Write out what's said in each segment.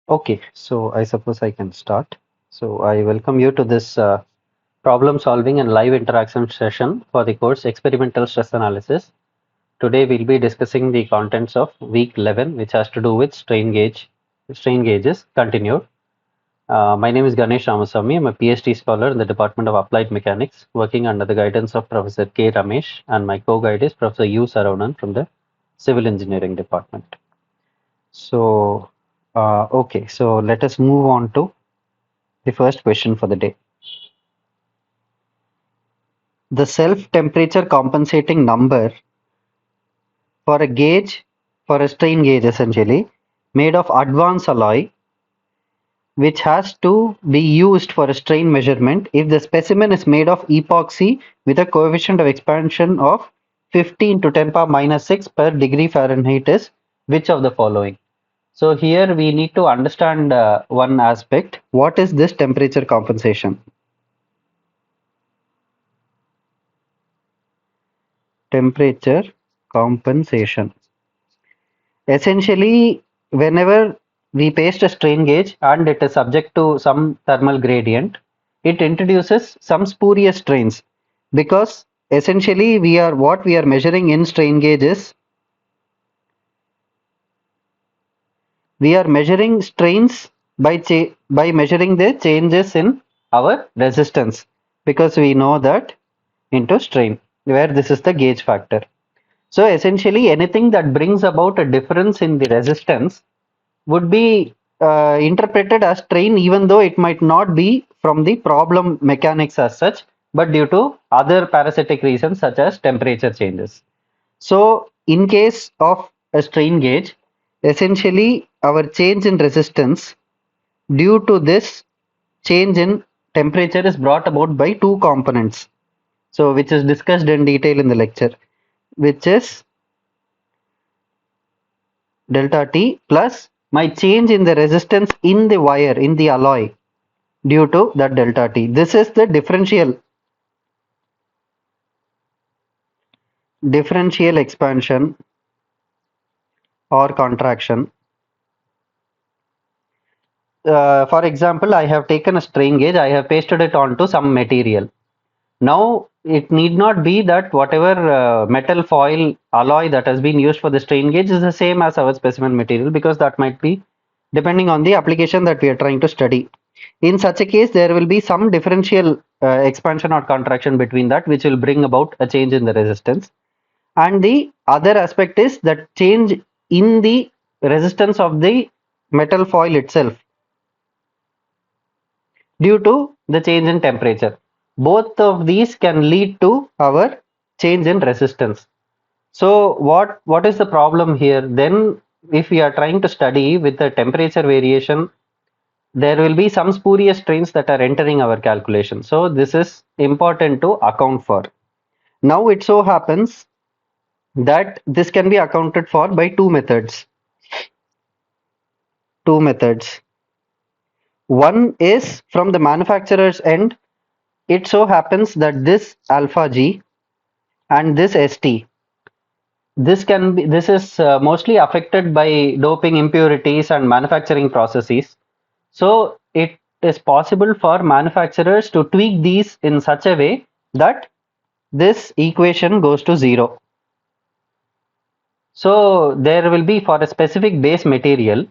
Okay, so I suppose I can start. So I welcome you to this problem solving and live interaction session for the course Experimental Stress Analysis. Today we'll be discussing the contents of week 11, which has to do with strain gauges continued. My name is Ganesh Ramasamy. I'm a PhD scholar in the Department of Applied Mechanics, working under the guidance of Professor K. Ramesh, and my co-guide is Professor U. Saravanan from the Civil Engineering Department. So, okay, so let us move on to the first question for the day. The self-temperature compensating number for a gauge, for a strain gauge essentially, made of advanced alloy, which has to be used for a strain measurement if the specimen is made of epoxy with a coefficient of expansion of 15 to 10 power minus 6 per degree Fahrenheit is which of the following? So here we need to understand one aspect. What is this temperature compensation? Temperature compensation. Essentially, whenever we paste a strain gauge and it is subject to some thermal gradient, it introduces some spurious strains because essentially what we are measuring in strain gauge is we are measuring strains by measuring the changes in our resistance because we know that into strain where this is the gauge factor. So essentially anything that brings about a difference in the resistance would be interpreted as strain even though it might not be from the problem mechanics as such but due to other parasitic reasons such as temperature changes. So in case of a strain gauge, essentially our change in resistance due to this change in temperature is brought about by two components. So which is discussed in detail in the lecture, which is delta T plus my change in the resistance in the wire, in the alloy due to that delta T. This is the differential expansion or contraction. For example, I have taken a strain gauge, I have pasted it onto some material. Now, it need not be that whatever metal foil alloy that has been used for the strain gauge is the same as our specimen material because that might be depending on the application that we are trying to study. In such a case, there will be some differential expansion or contraction between that, which will bring about a change in the resistance. And the other aspect is that change in the resistance of the metal foil itself due to the change in temperature. Both of these can lead to our change in resistance. So what is the problem here? Then if we are trying to study with the temperature variation, there will be some spurious strains that are entering our calculation. So this is important to account for. Now it so happens that this can be accounted for by two methods. Two methods. One is from the manufacturer's end. It so happens that this alpha G and this ST, this is mostly affected by doping impurities and manufacturing processes. So it is possible for manufacturers to tweak these in such a way that this equation goes to zero. So there will be for a specific base material,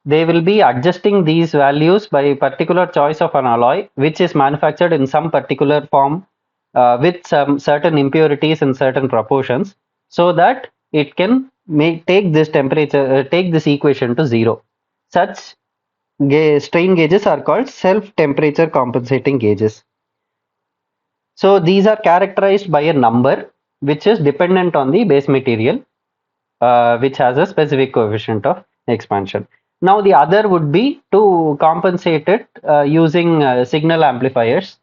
they will be adjusting these values by particular choice of an alloy which is manufactured in some particular form with some certain impurities in certain proportions so that it can take this temperature take this equation to zero. Such strain gauges are called self temperature compensating gauges. So these are characterized by a number which is dependent on the base material which has a specific coefficient of expansion. Now the other would be to compensate it using signal amplifiers,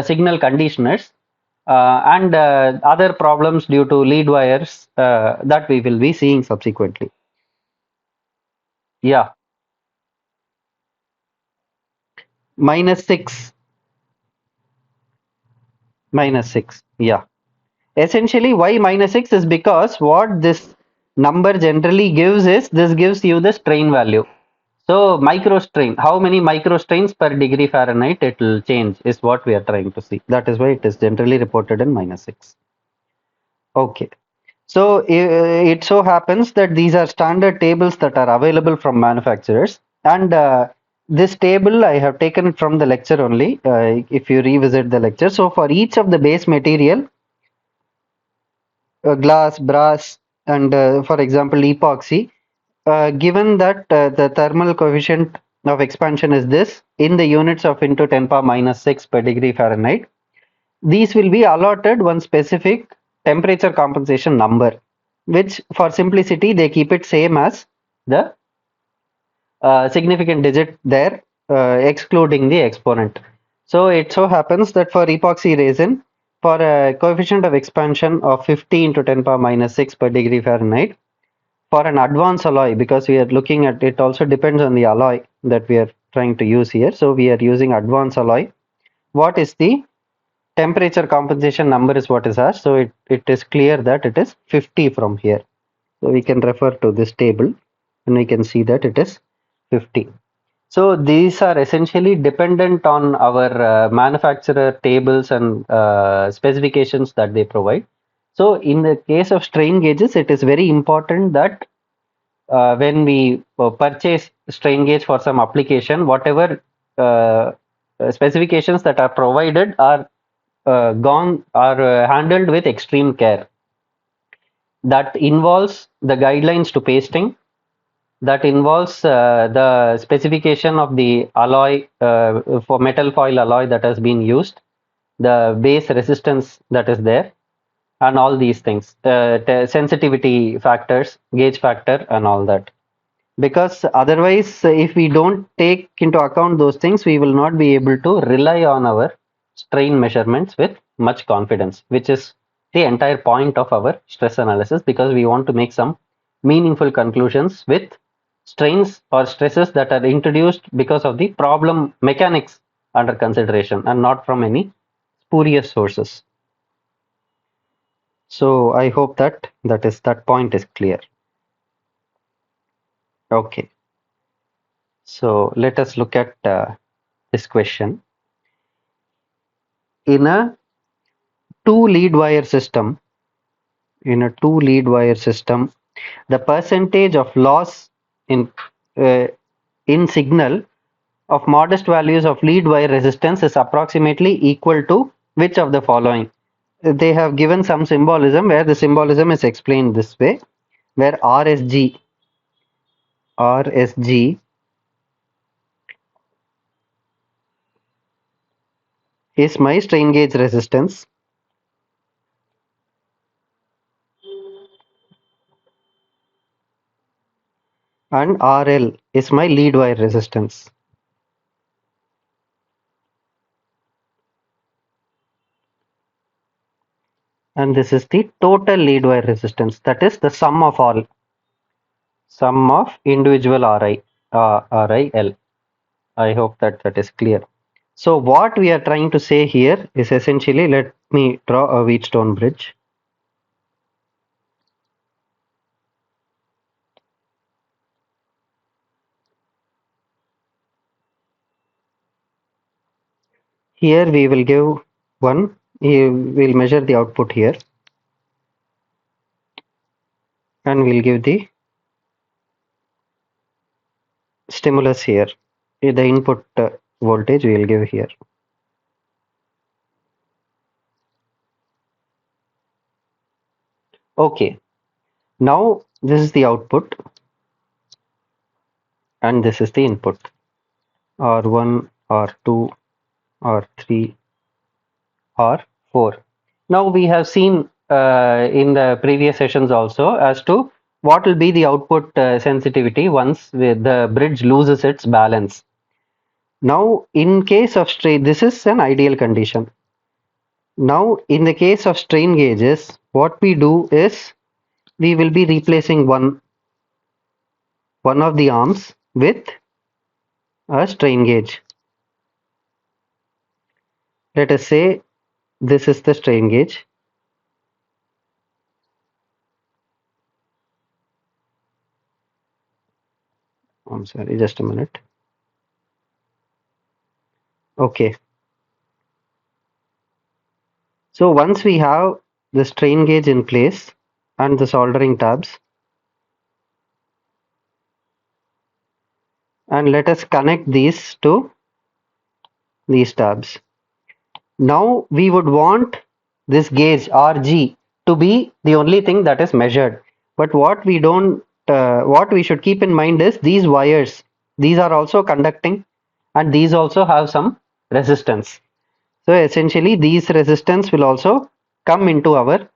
signal conditioners, and other problems due to lead wires that we will be seeing subsequently. Yeah, minus 6, minus 6. Yeah. Essentially, why minus 6 is because what this number generally gives is this gives you the strain value. So micro strain, how many micro strains per degree Fahrenheit it will change is what we are trying to see. That is why it is generally reported in -6. Okay. So it so happens that these are standard tables that are available from manufacturers, and this table I have taken it from the lecture only. If you revisit the lecture, so for each of the base material, glass, brass, and for example epoxy, given that the thermal coefficient of expansion is this in the units of into 10 power minus 6 per degree Fahrenheit, these will be allotted one specific temperature compensation number, which for simplicity they keep it same as the significant digit there, excluding the exponent. So it so happens that for epoxy resin, for a coefficient of expansion of 50 into 10 power minus 6 per degree Fahrenheit, for an advanced alloy, because we are looking at it also depends on the alloy that we are trying to use here. So we are using advanced alloy. What is the temperature compensation number is what is asked. So it is clear that it is 50 from here. So we can refer to this table and we can see that it is 50. So these are essentially dependent on our manufacturer tables and specifications that they provide. So in the case of strain gauges, it is very important that when we purchase strain gauge for some application, whatever uh, specifications that are provided are handled with extreme care. That involves the guidelines to pasting, that involves the specification of the alloy for metal foil alloy that has been used, the base resistance that is there, and all these things, sensitivity factors, gauge factor, and all that. Because otherwise, if we don't take into account those things, we will not be able to rely on our strain measurements with much confidence, which is the entire point of our stress analysis, because we want to make some meaningful conclusions with strains or stresses that are introduced because of the problem mechanics under consideration and not from any spurious sources. So I hope that that point is clear. Okay. So let us look at this question. In a two lead wire system, the percentage of loss in uh, in signal of modest values of lead wire resistance is approximately equal to which of the following? They have given some symbolism where the symbolism is explained this way, where RSG is my strain gauge resistance, and RL is my lead wire resistance. And this is the total lead wire resistance, that is the sum of individual RIL. I hope that that is clear. So what we are trying to say here is essentially, let me draw a Wheatstone bridge. Here we will give one, we'll measure the output here, and we'll give the stimulus here. The input voltage we will give here. Okay, now this is the output and this is the input, R1, R2, R3, R4. Now we have seen in the previous sessions also as to what will be the output sensitivity once the bridge loses its balance. Now in case of strain, this is an ideal condition. Now in the case of strain gauges, what we do is we will be replacing one of the arms with a strain gauge. Let us say this is the strain gauge. I'm sorry, just a minute. Okay. So once we have the strain gauge in place and the soldering tabs, and let us connect these to these tabs. Now we would want this gauge RG to be the only thing that is measured. But what we should keep in mind is these wires, these are also conducting and these also have some resistance. So essentially these resistance will also come into our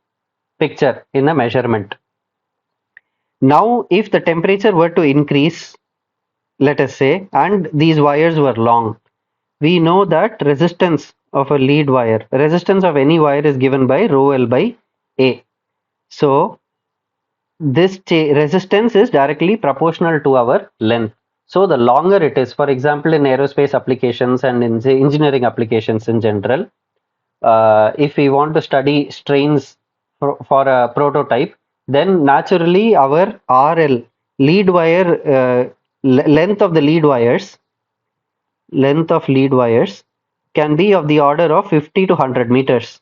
picture in the measurement. Now if the temperature were to increase, let us say, and these wires were long, we know that resistance of a lead wire, resistance of any wire is given by rho L by A. So this resistance is directly proportional to our length. So the longer it is, for example, in aerospace applications and in say, engineering applications in general, if we want to study strains for a prototype, then naturally our RL lead wire length of the lead wires can be of the order of 50 to 100 meters.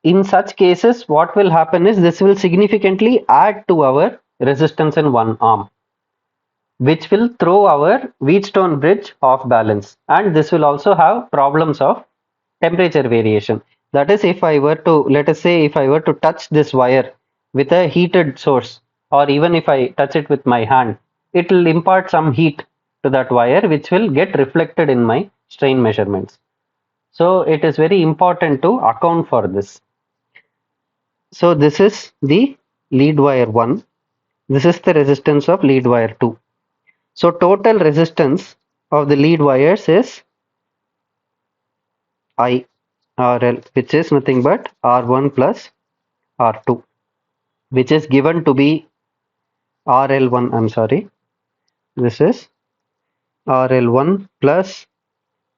In such cases, what will happen is this will significantly add to our resistance in one arm, which will throw our Wheatstone bridge off balance. And this will also have problems of temperature variation. That is, if I were to, let us say, if I were to touch this wire with a heated source, or even if I touch it with my hand, it will impart some heat to that wire, which will get reflected in my strain measurements. So it is very important to account for this. So this is the lead wire 1. This is the resistance of lead wire 2. So total resistance of the lead wires is I RL, which is nothing but R1 plus R2, which is given to be RL1. I'm sorry. This is RL1 plus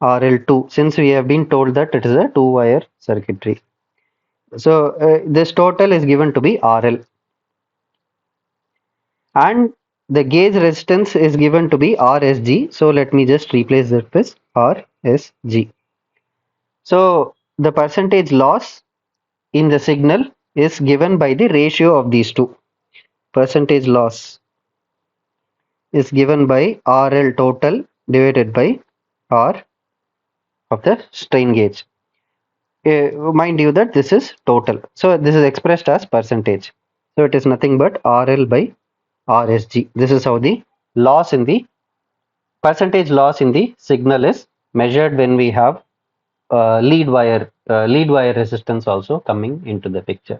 RL2, since we have been told that it is a two-wire circuitry. So this total is given to be RL. And the gauge resistance is given to be RSG. So let me just replace that with RSG. So the percentage loss in the signal is given by the ratio of these two. Percentage loss is given by RL total divided by R of the strain gauge. Mind you that this is total. So this is expressed as percentage. So it is nothing but RL by RSG. This is how the loss in the percentage loss in the signal is measured when we have lead wire resistance also coming into the picture.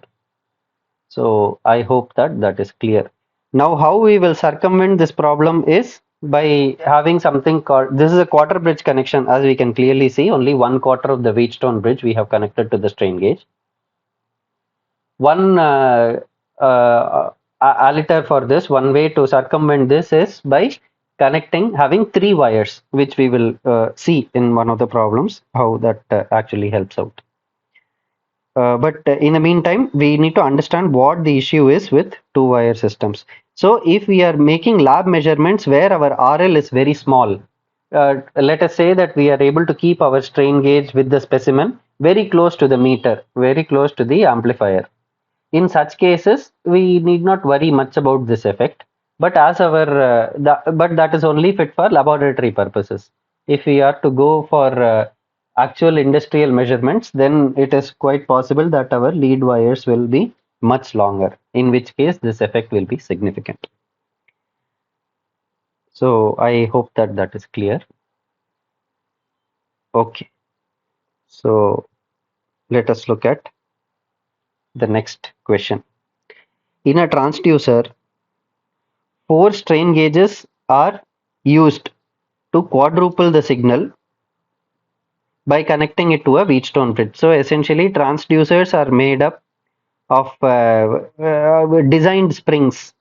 So I hope that that is clear. Now how we will circumvent this problem is by having something called, this is a quarter bridge connection. As we can clearly see, only 1/4 of the Wheatstone bridge we have connected to the strain gauge. One aliter for this, one way to circumvent this is by connecting, having 3 wires, which we will see in one of the problems, how that actually helps out. But in the meantime, we need to understand what the issue is with two-wire systems. So if we are making lab measurements where our RL is very small, let us say that we are able to keep our strain gauge with the specimen very close to the meter, very close to the amplifier. In such cases, we need not worry much about this effect. But as our but that is only fit for laboratory purposes. If we are to go for actual industrial measurements, then it is quite possible that our lead wires will be much longer, in which case this effect will be significant. So I hope that that is clear. Okay. So let us look at the next question. In a transducer, 4 strain gauges are used to quadruple the signal by connecting it to a Wheatstone bridge. So essentially, transducers are made up of designed springs.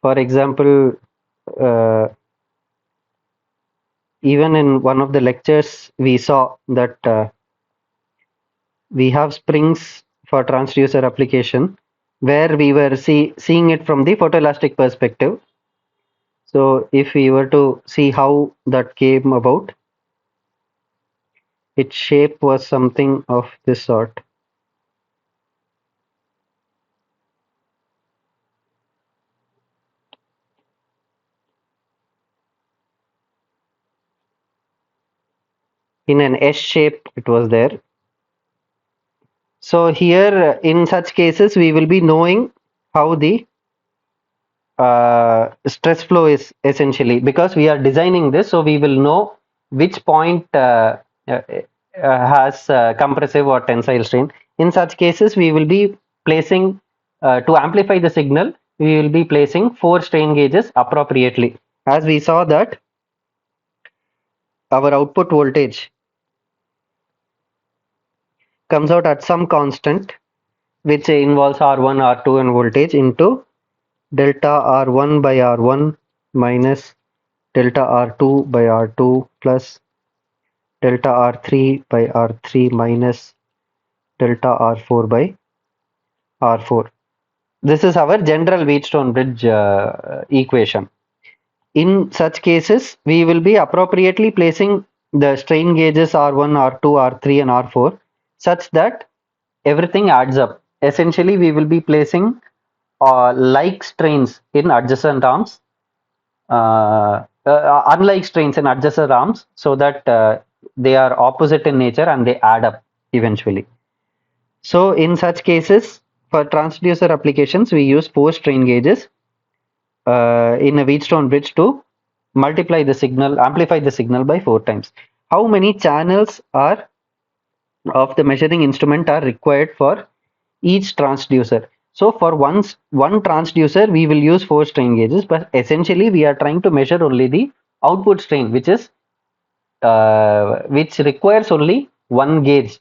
For example, uh, even in one of the lectures, we saw that we have springs for transducer application, where we were seeing it from the photoelastic perspective. So if we were to see how that came about, its shape was something of this sort. In an S shape, it was there. So here, in such cases, we will be knowing how the stress flow is essentially, because we are designing this, so we will know which point has compressive or tensile strain. In such cases, we will be placing, to amplify the signal, we will be placing 4 strain gauges appropriately. As we saw that our output voltage comes out at some constant which involves R1, R2 and voltage into delta R1 by R1 minus delta R2 by R2 plus delta R3 by R3 minus delta R4 by R4. This is our general Wheatstone bridge equation. In such cases, we will be appropriately placing the strain gauges R1, R2, R3 and R4 such that everything adds up. Essentially, we will be placing like strains in adjacent arms, unlike strains in adjacent arms, so that they are opposite in nature and they add up eventually. So in such cases, for transducer applications, we use 4 strain gauges in a Wheatstone bridge to multiply the signal, amplify the signal by 4 times. How many channels are of the measuring instrument are required for each transducer? So for one transducer, we will use 4 strain gauges, but essentially we are trying to measure only the output strain, which requires only one gauge.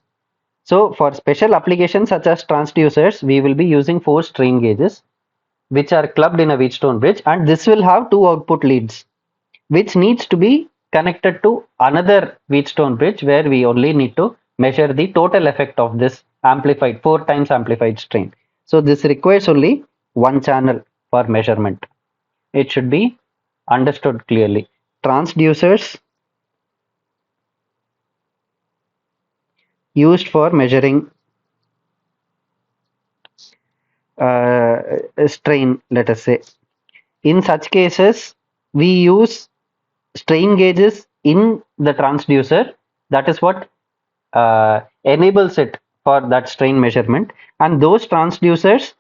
So for special applications such as transducers, we will be using 4 strain gauges, which are clubbed in a Wheatstone bridge, and this will have 2 output leads, which needs to be connected to another Wheatstone bridge where we only need to measure the total effect of this amplified 4 times amplified strain. So this requires only one channel for measurement. It should be understood clearly. Transducers used for measuring strain, let us say. In such cases, we use strain gauges in the transducer. That is what enables it for that strain measurement. And those transducers,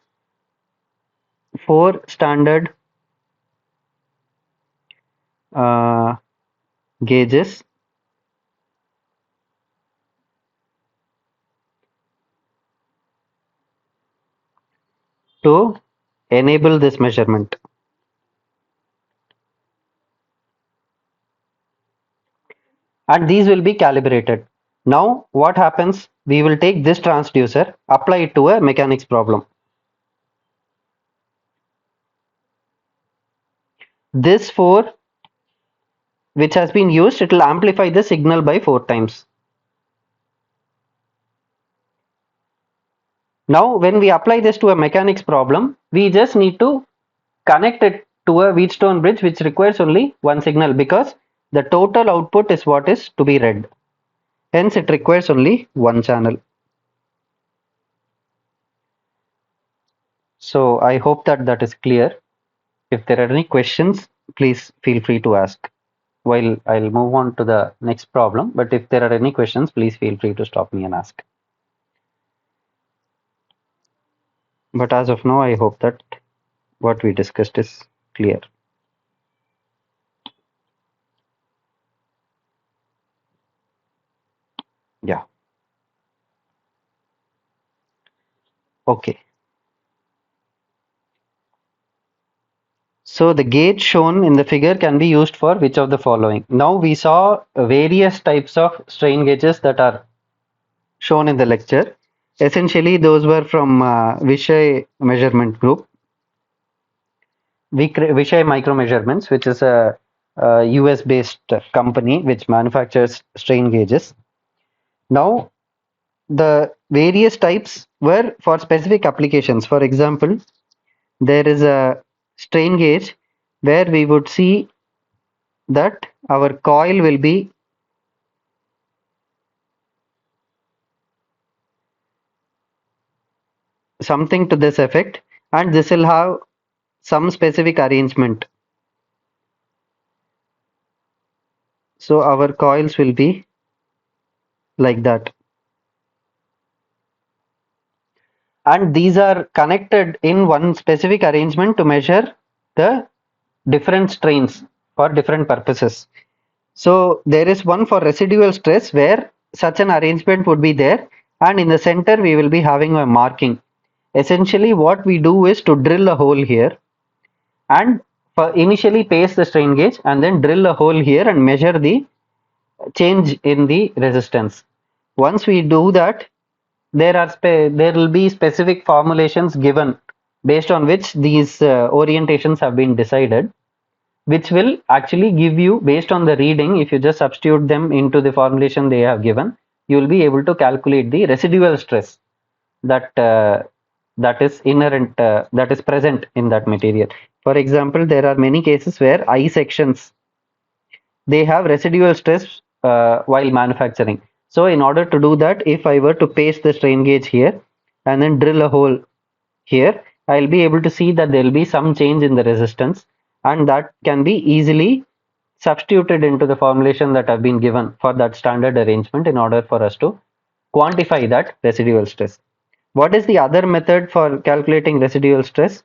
4 standard uh, gauges to enable this measurement. And these will be calibrated. Now what happens? We will take this transducer, apply it to a mechanics problem. This 4 which has been used, it will amplify the signal by 4 times. Now when we apply this to a mechanics problem, we just need to connect it to a Wheatstone bridge which requires only one signal, because the total output is what is to be read. Hence it requires only one channel. So I hope that that is clear. If there are any questions, please feel free to ask. While I'll move on to the next problem, but if there are any questions, please feel free to stop me and ask. But as of now, I hope that what we discussed is clear. Yeah. Okay. So the gauge shown in the figure can be used for which of the following? Now we saw various types of strain gauges that are shown in the lecture. Essentially, those were from Vishay measurement group. Vishay Micro Measurements, which is a US based company which manufactures strain gauges. Now, the various types were for specific applications. For example, there is a strain gauge where we would see that our coil will be something to this effect, and this will have some specific arrangement. So our coils will be like that, and these are connected in one specific arrangement to measure the different strains for different purposes. So there is one for residual stress where such an arrangement would be there, and in the center we will be having a marking. Essentially what we do is to drill a hole here and initially paste the strain gauge and then drill a hole here and measure the change in the resistance. Once we do that, there will be specific formulations given based on which these orientations have been decided, which will actually give you, based on the reading, if you just substitute them into the formulation they have given, you will be able to calculate the residual stress that that is inherent, that is present in that material. For example, there are many cases where I sections, they have residual stress while manufacturing. So in order to do that, if I were to paste the strain gauge here and then drill a hole here, I'll be able to see that there will be some change in the resistance, and that can be easily substituted into the formulation that have been given for that standard arrangement in order for us to quantify that residual stress. What is the other method for calculating residual stress?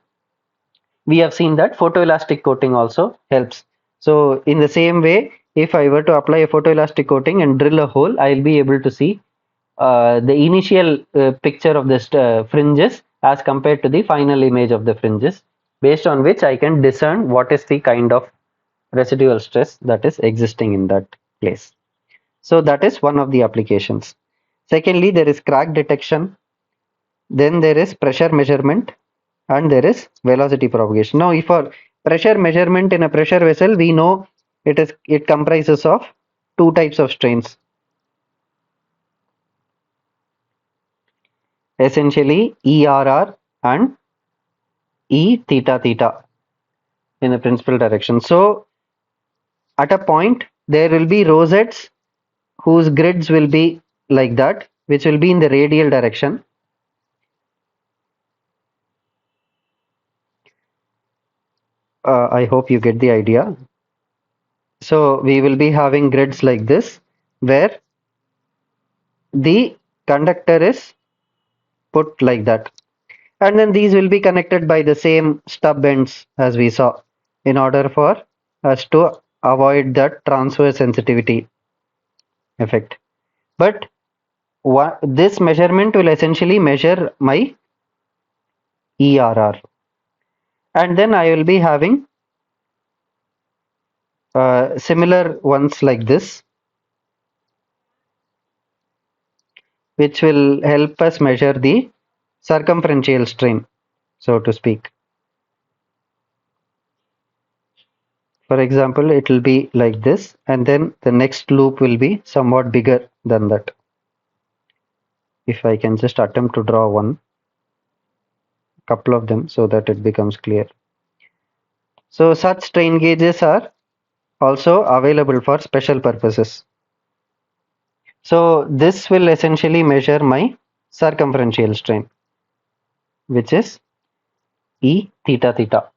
We have seen that photoelastic coating also helps. So in the same way, if I were to apply a photoelastic coating and drill a hole, I'll be able to see the initial picture of the fringes as compared to the final image of the fringes, based on which I can discern what is the kind of residual stress that is existing in that place. So that is one of the applications. Secondly, there is crack detection, then there is pressure measurement, and there is velocity propagation. Now, if for pressure measurement in a pressure vessel, we know it comprises of two types of strains. Essentially, ERR and E theta theta in the principal direction. So, at a point, there will be rosettes whose grids will be like that, which will be in the radial direction. I hope you get the idea. So we will be having grids like this, where the conductor is put like that. And then these will be connected by the same stub ends as we saw, in order for us to avoid that transverse sensitivity effect. But this measurement will essentially measure my ERR. And then I will be having similar ones like this, which will help us measure the circumferential strain, so to speak. For example, it will be like this, and then the next loop will be somewhat bigger than that. If I can just attempt to draw one, couple of them, so that it becomes clear. So such strain gauges are also available for special purposes. So this will essentially measure my circumferential strain, which is E theta theta.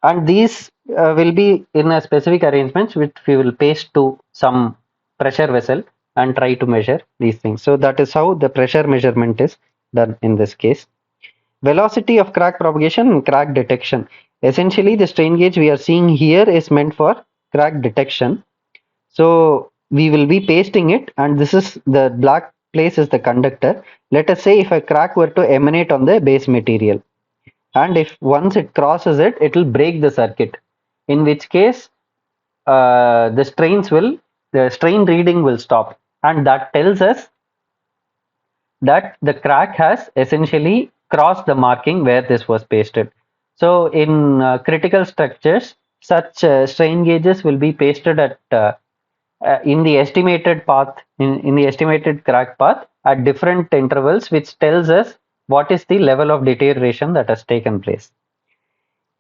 And these will be in a specific arrangements which we will paste to some pressure vessel and try to measure these things. So that is how the pressure measurement is done in this case. Velocity of crack propagation and crack detection. Essentially, the strain gauge we are seeing here is meant for crack detection. So we will be pasting it, and this is the black place is the conductor. Let us say if a crack were to emanate on the base material, and if once it crosses it, it will break the circuit, in which case the the strain reading will stop, and that tells us that the crack has essentially crossed the marking where this was pasted. So in critical structures, such strain gauges will be pasted at in the estimated path, in the estimated crack path at different intervals, which tells us what is the level of deterioration that has taken place.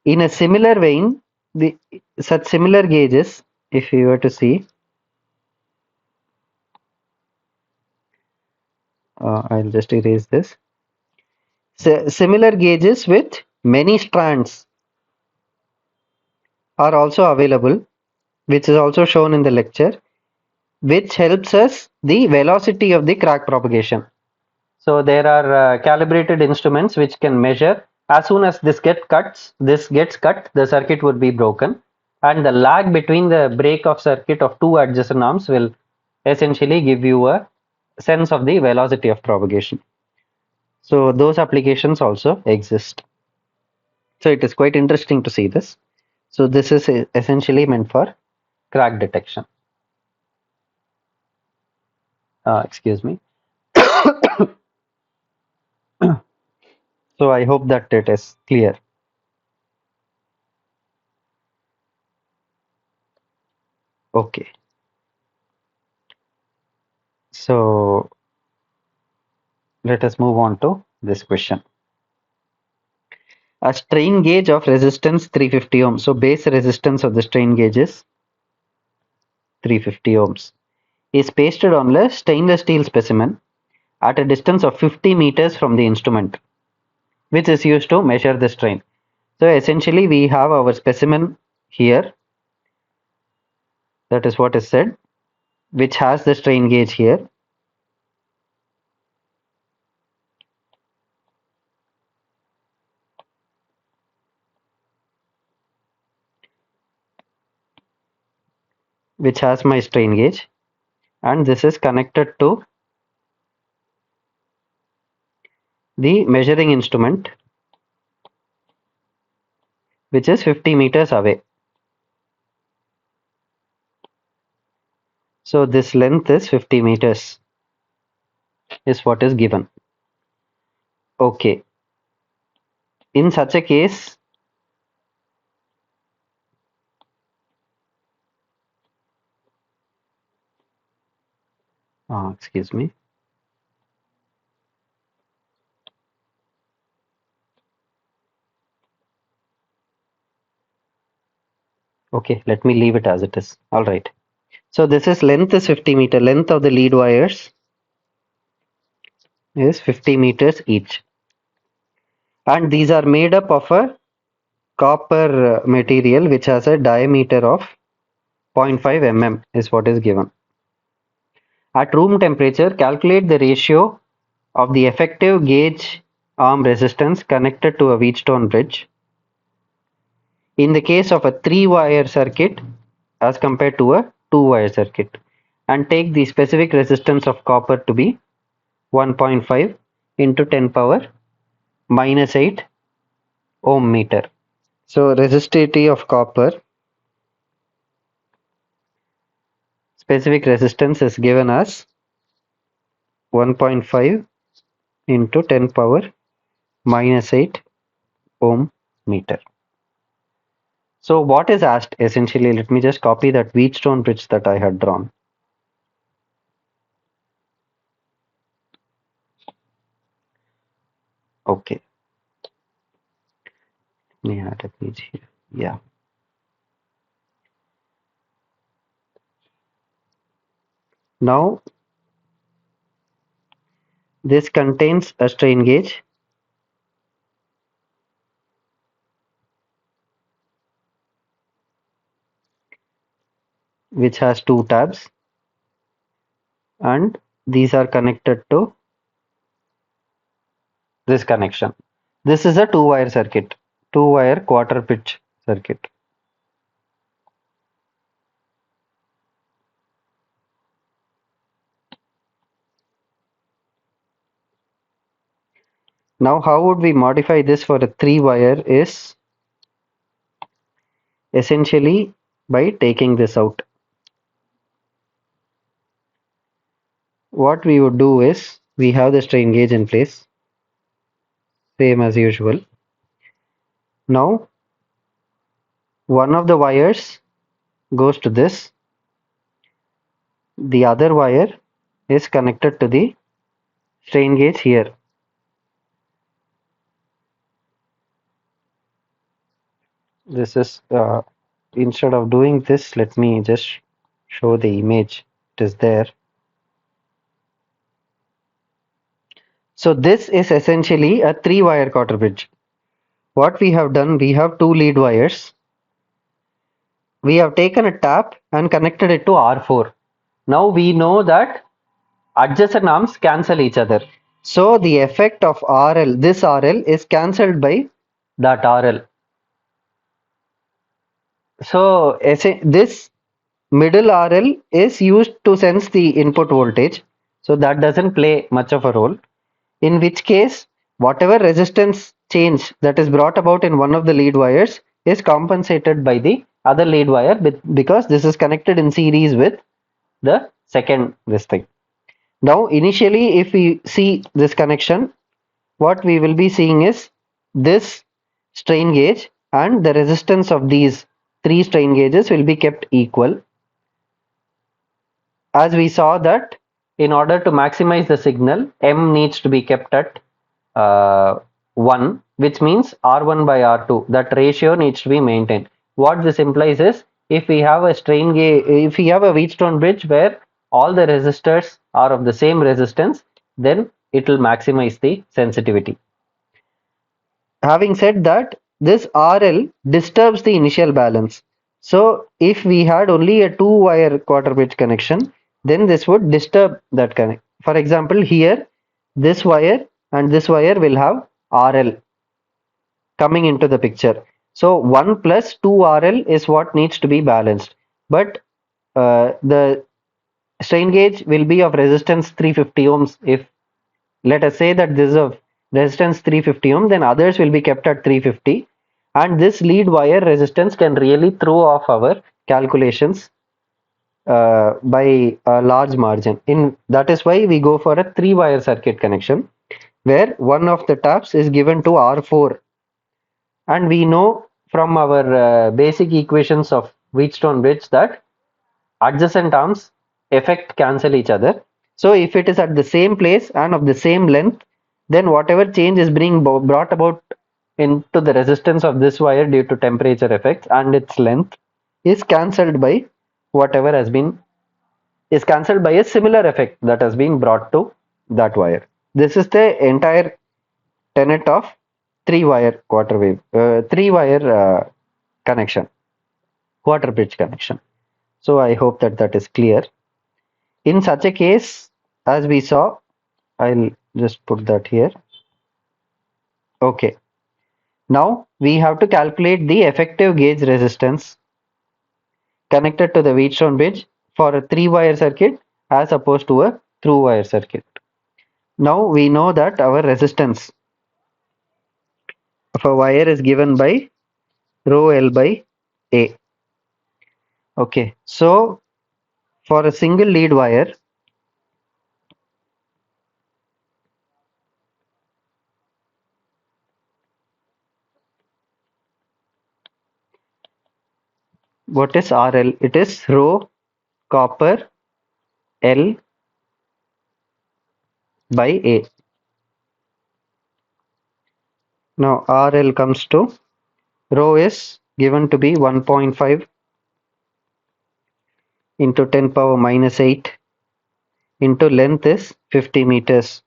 In a similar vein, The such similar gauges, if you were to see, I'll just erase this. Similar gauges with many strands are also available, which is also shown in the lecture, which helps us the velocity of the crack propagation. So there are calibrated instruments which can measure as soon as this gets cut, the circuit would be broken, and the lag between the break of circuit of two adjacent arms will essentially give you a sense of the velocity of propagation. So those applications also exist. So it is quite interesting to see this. So this is essentially meant for crack detection. Excuse me. So I hope that it is clear. Okay. So let us move on to this question. A strain gauge of resistance 350 ohms. So base resistance of the strain gauge is 350 ohms. Is pasted on a stainless steel specimen at a distance of 50 meters from the instrument, which is used to measure the strain. So essentially we have our specimen here, that is what is said, which has the strain gauge here. Which has my strain gauge, and this is connected to the measuring instrument, which is 50 meters away. So this length is 50 meters is what is given. Okay. In such a case, excuse me. Okay, let me leave it as it is. All right. So this is length is 50 meter. Length of the lead wires is 50 meters each. And these are made up of a copper material which has a diameter of 0.5 mm is what is given. At room temperature, calculate the ratio of the effective gauge arm resistance connected to a Wheatstone bridge in the case of a 3-wire circuit as compared to a 2-wire circuit, and take the specific resistance of copper to be 1.5 into 10 power minus 8 ohm meter. So resistivity of copper, specific resistance is given as 1.5 into 10 power minus 8 ohm meter. So what is asked essentially, let me just copy that Wheatstone bridge that I had drawn. Okay. Let me add a page here. Yeah. Now this contains a strain gauge which has two tabs, and these are connected to this connection. This is a 2-wire circuit, 2-wire quarter pitch circuit. Now how would we modify this for a 3-wire is essentially by taking this out. What we would do is, we have the strain gauge in place, same as usual. Now one of the wires goes to this, the other wire is connected to the strain gauge here. This is instead of doing this, let me just show the image. It is there. So this is essentially a 3-wire quarter bridge. What we have done, we have 2 lead wires. We have taken a tap and connected it to R4. Now we know that adjacent arms cancel each other. So the effect of RL, this RL is cancelled by that RL. So this middle RL is used to sense the input voltage. So that doesn't play much of a role. In which case, whatever resistance change that is brought about in one of the lead wires is compensated by the other lead wire because this is connected in series with the second this thing. Now, initially, if we see this connection, what we will be seeing is this strain gauge and the resistance of these 3 strain gauges will be kept equal. As we saw that in order to maximize the signal, M needs to be kept at 1, which means R1 by R2. That ratio needs to be maintained. What this implies is if we have a strain gauge, if we have a Wheatstone bridge where all the resistors are of the same resistance, then it will maximize the sensitivity. Having said that, this RL disturbs the initial balance. So if we had only a 2-wire quarter bridge connection, then this would disturb that connect. For example, here this wire and this wire will have RL coming into the picture. So 1 plus 2 RL is what needs to be balanced. But the strain gauge will be of resistance 350 ohms. If let us say that this is of resistance 350 ohm, then others will be kept at 350, and this lead wire resistance can really throw off our calculations by a large margin. In that is why we go for a 3-wire circuit connection where one of the taps is given to R4, and we know from our basic equations of Wheatstone bridge that adjacent arms effect cancel each other. So if it is at the same place and of the same length, then whatever change is being brought about into the resistance of this wire due to temperature effects and its length is cancelled by whatever has been is cancelled by a similar effect that has been brought to that wire. This is the entire tenet of 3-wire quarter wave, 3-wire connection, quarter bridge connection. So I hope that that is clear. In such a case, as we saw, I'll just put that here. Okay. Now we have to calculate the effective gauge resistance connected to the Wheatstone bridge for a 3-wire circuit as opposed to a through-wire circuit. Now we know that our resistance of a wire is given by rho L by A. Okay. So for a single lead wire, what is RL? It is rho copper L by A. Now RL comes to rho is given to be 1.5 into 10 power minus 8 into length is 50 meters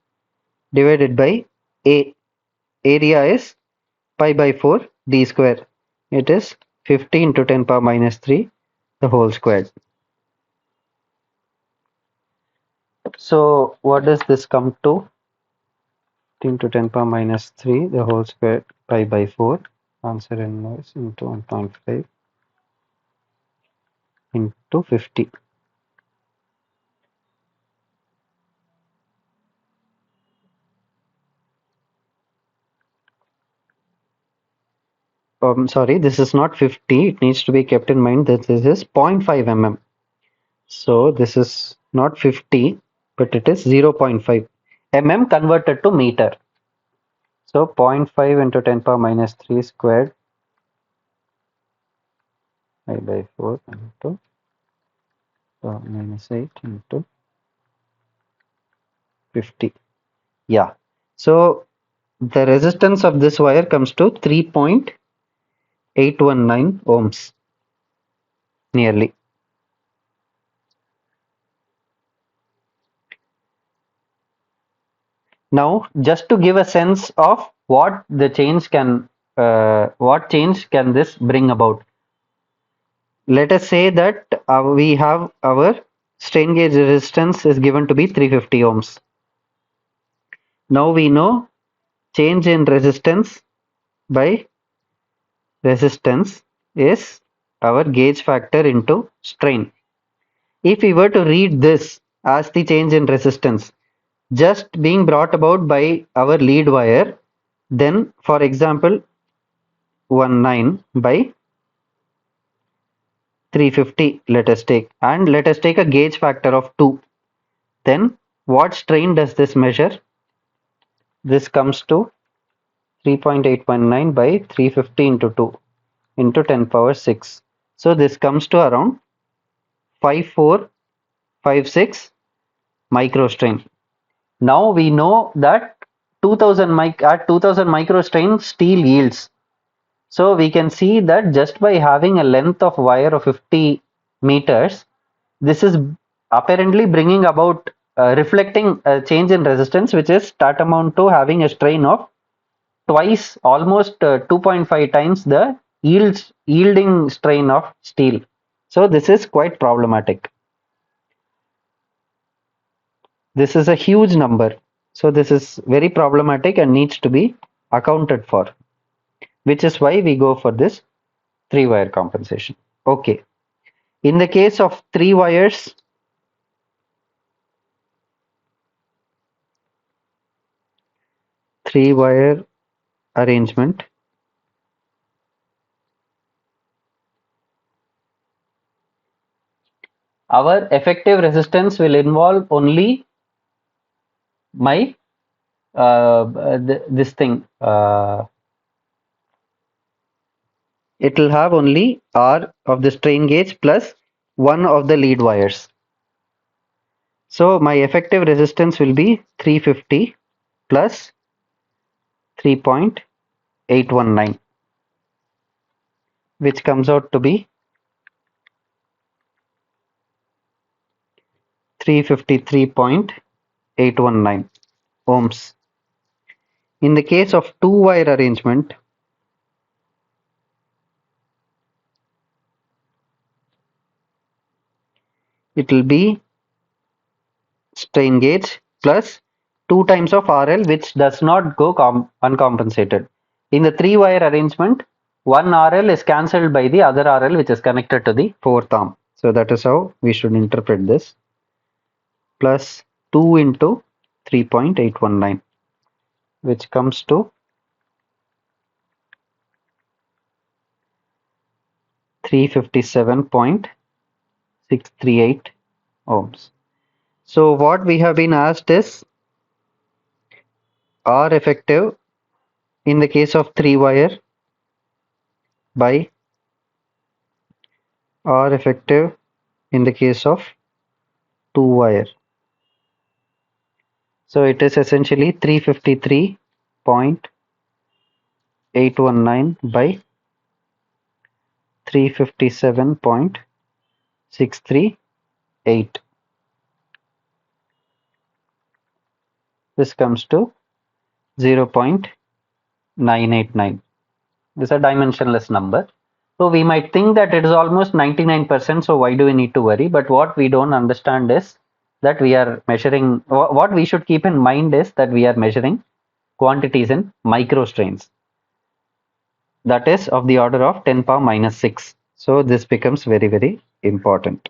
divided by A. Area is pi by 4 d square. It is 50 into 10 power minus 3 the whole squared. So what does this come to? 50 into 10 power minus 3 the whole square pi by 4. Answer inverse into 1.5 into 50. Sorry, this is not 50. It needs to be kept in mind that this is 0.5 mm. So this is not 50, but it is 0.5 mm converted to meter. So 0.5 into 10 power minus 3 squared pi by 4 into minus 8 into 50. Yeah. So the resistance of this wire comes to 3.819 ohms. nearly. Now, just to give a sense of what change can this bring about. Let us say that we have our strain gauge resistance is given to be 350 ohms. Now we know change in resistance by resistance is our gauge factor into strain. If we were to read this as the change in resistance just being brought about by our lead wire, then for example 19 by 350 let us take, and let us take a gauge factor of 2. Then what strain does this measure? This comes to 3.819 by 350 into 2 into 10 power 6. So this comes to around 5456 microstrain. Now we know that 2000 microstrain steel yields. So we can see that just by having a length of wire of 50 meters, this is apparently bringing about reflecting a change in resistance, which is tantamount to having a strain of twice, almost 2.5 times the yielding strain of steel. So this is quite problematic. This is a huge number. So this is very problematic and needs to be accounted for, which is why we go for this three wire compensation. Okay. In the case of three wire arrangement, our effective resistance will involve only my this thing. It will have only R of the strain gauge plus one of the lead wires. So my effective resistance will be 350 plus 3.819, which comes out to be 353.819 ohms. In the case of two wire arrangement, it will be strain gauge plus 2 times of RL, which does not go uncompensated. In the three wire arrangement, one RL is cancelled by the other RL, which is connected to the fourth arm. So that is how we should interpret this. Plus 2 into 3.819, which comes to 357.638 ohms. So what we have been asked is R effective in the case of three wire by R effective in the case of two wire. So it is essentially 353.819 by 357.638. This comes to 0.989. This is a dimensionless number. So we might think that it is almost 99%, so why do we need to worry? But what we don't understand is that we are measuring, what we should keep in mind is that we are measuring quantities in microstrains. That is of the order of 10 power minus 6. So this becomes very, very important.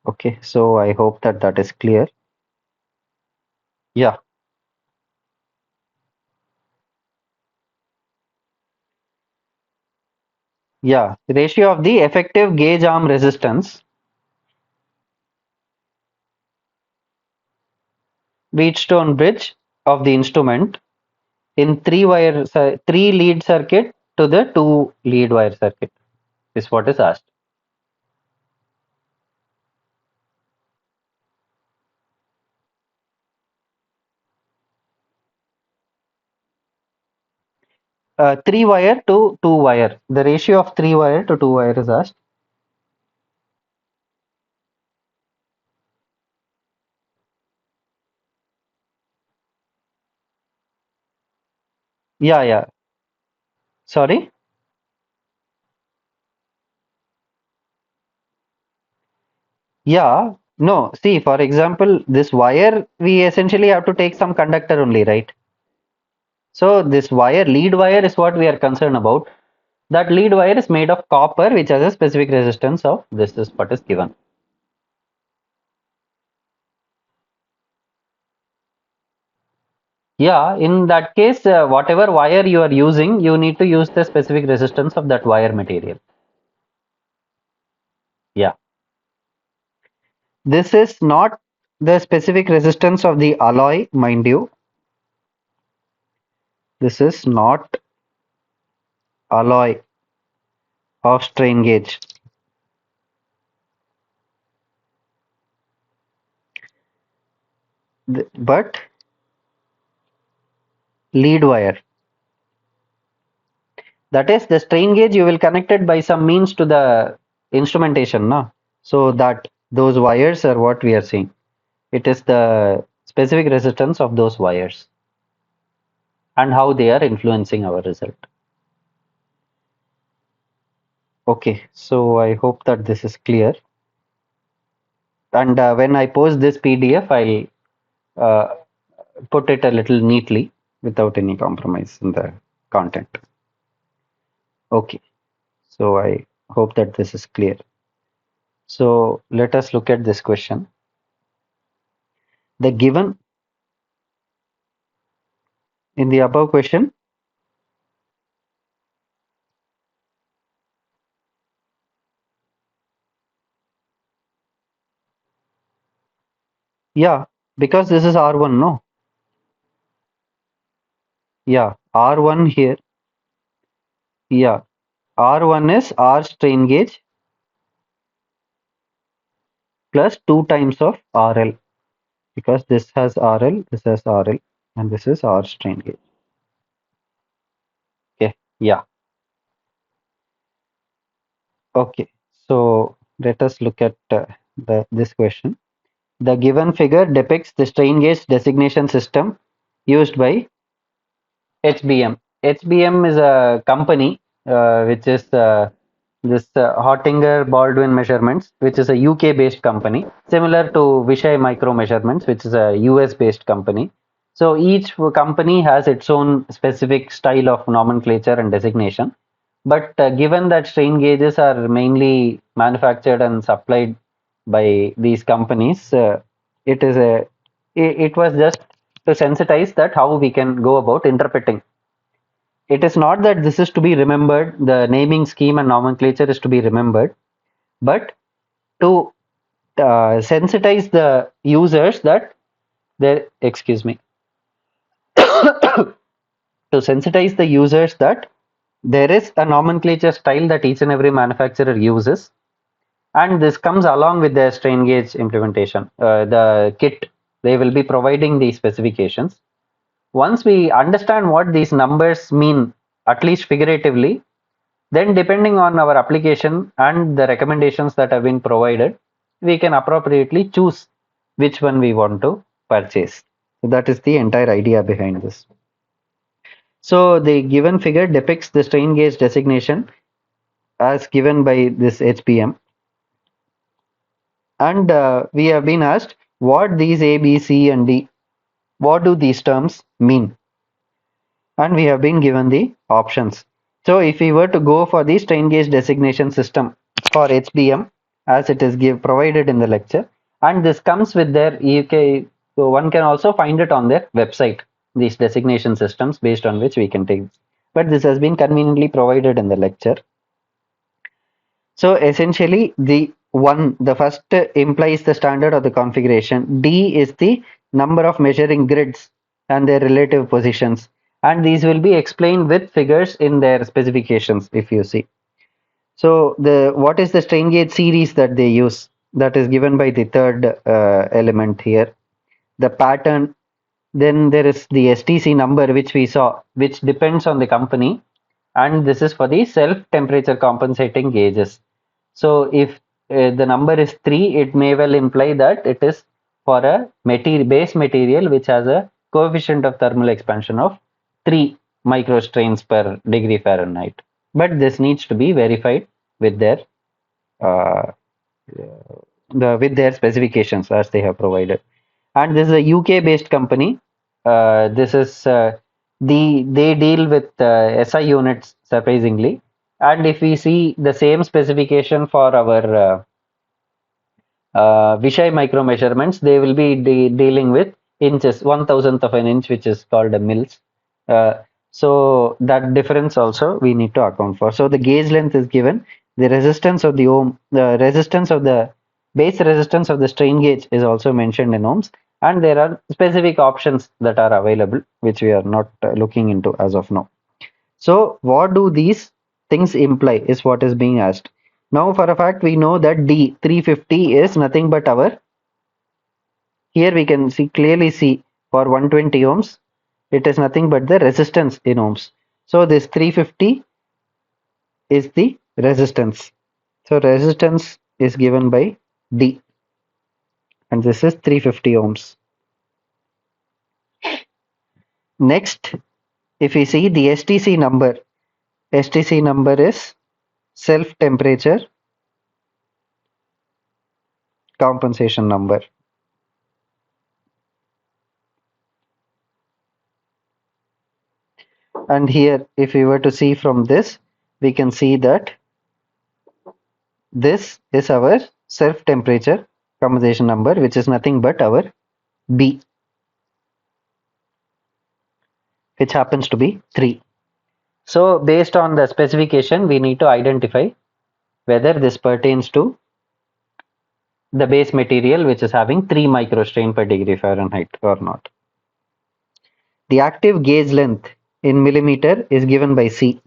Okay, so I hope that that is clear. Yeah, yeah. The ratio of the effective gauge arm resistance, Wheatstone bridge of the instrument in three lead circuit to the two lead wire circuit is what is asked. Three wire to two wire. The ratio of three wire to two wire is asked. Yeah, yeah. Sorry. Yeah. No. See, for example, this wire, we essentially have to take some conductor only, right? So this wire, lead wire, is what we are concerned about. That lead wire is made of copper, which has a specific resistance of this is what is given. Yeah, in that case, whatever wire you are using, you need to use the specific resistance of that wire material. Yeah. This is not the specific resistance of the alloy, mind you. This is not alloy of strain gauge, but lead wire. That is the strain gauge you will connect it by some means to the instrumentation, no? So that those wires are what we are seeing. It is the specific resistance of those wires and how they are influencing our result. Okay, so I hope that this is clear. And when I post this PDF, I'll uh, put it a little neatly without any compromise in the content. Okay, so I hope that this is clear. So let us look at this question. The given in the above question, yeah, because this is R1, no? Yeah, R1 here, yeah, R1 is R strain gauge plus 2 times of RL, because this has RL, this has RL, and this is R strain gauge. Okay, yeah, okay. So let us look at this question. The given figure depicts the strain gauge designation system used by HBM. HBM is a company which is this Hottinger Baldwin Measurements, which is a UK based company, similar to Vishay Micro Measurements, which is a US based company. So each company has its own specific style of nomenclature and designation. But given that strain gauges are mainly manufactured and supplied by these companies, it is a it was just to sensitize that how we can go about interpreting. It is not that this is to be remembered, the naming scheme and nomenclature is to be remembered, but to sensitize the users that they, excuse me, to sensitize the users that there is a nomenclature style that each and every manufacturer uses, and this comes along with the strain gauge implementation. The kit, they will be providing the specifications. Once we understand what these numbers mean, at least figuratively, then depending on our application and the recommendations that have been provided, we can appropriately choose which one we want to purchase. So that is the entire idea behind this. So the given figure depicts the strain gauge designation as given by this HPM. And we have been asked what these A, B, C, and D, what do these terms mean? And we have been given the options. So if we were to go for the strain gauge designation system for HBM, as it is provided in the lecture, and this comes with their UK, so one can also find it on their website, these designation systems based on which we can take. But this has been conveniently provided in the lecture. So essentially, the first implies the standard of the configuration. D is the number of measuring grids and their relative positions. And these will be explained with figures in their specifications, if you see. So the what is the strain gauge series that they use? That is given by the third element here. The pattern, then there is the STC number which we saw, which depends on the company, and this is for the self temperature compensating gauges. So if the number is 3, it may well imply that it is for a base material which has a coefficient of thermal expansion of 3 microstrains per degree Fahrenheit. But this needs to be verified with their uh, with their specifications as they have provided. And this is a UK based company. This is they deal with SI units surprisingly. And if we see the same specification for our Vishay micro measurements, they will be dealing with inches, 1,000th of an inch, which is called a mils. Uh, so that difference also we need to account for. So the gauge length is given. The resistance of the ohm, the resistance of the base resistance of the strain gauge is also mentioned in ohms. And there are specific options that are available, which we are not looking into as of now. So what do these things imply is what is being asked. Now for a fact we know that D 350 is nothing but our, here we can see clearly see for 120 ohms it is nothing but the resistance in ohms. So this 350 is the resistance. So resistance is given by D and this is 350 ohms. Next, if we see the STC number is self temperature compensation number. And here, if we were to see from this, we can see that this is our self temperature compensation number, which is nothing but our B, which happens to be 3. So based on the specification, we need to identify whether this pertains to the base material, which is having 3 microstrain per degree Fahrenheit or not. The active gauge length in millimeter is given by C,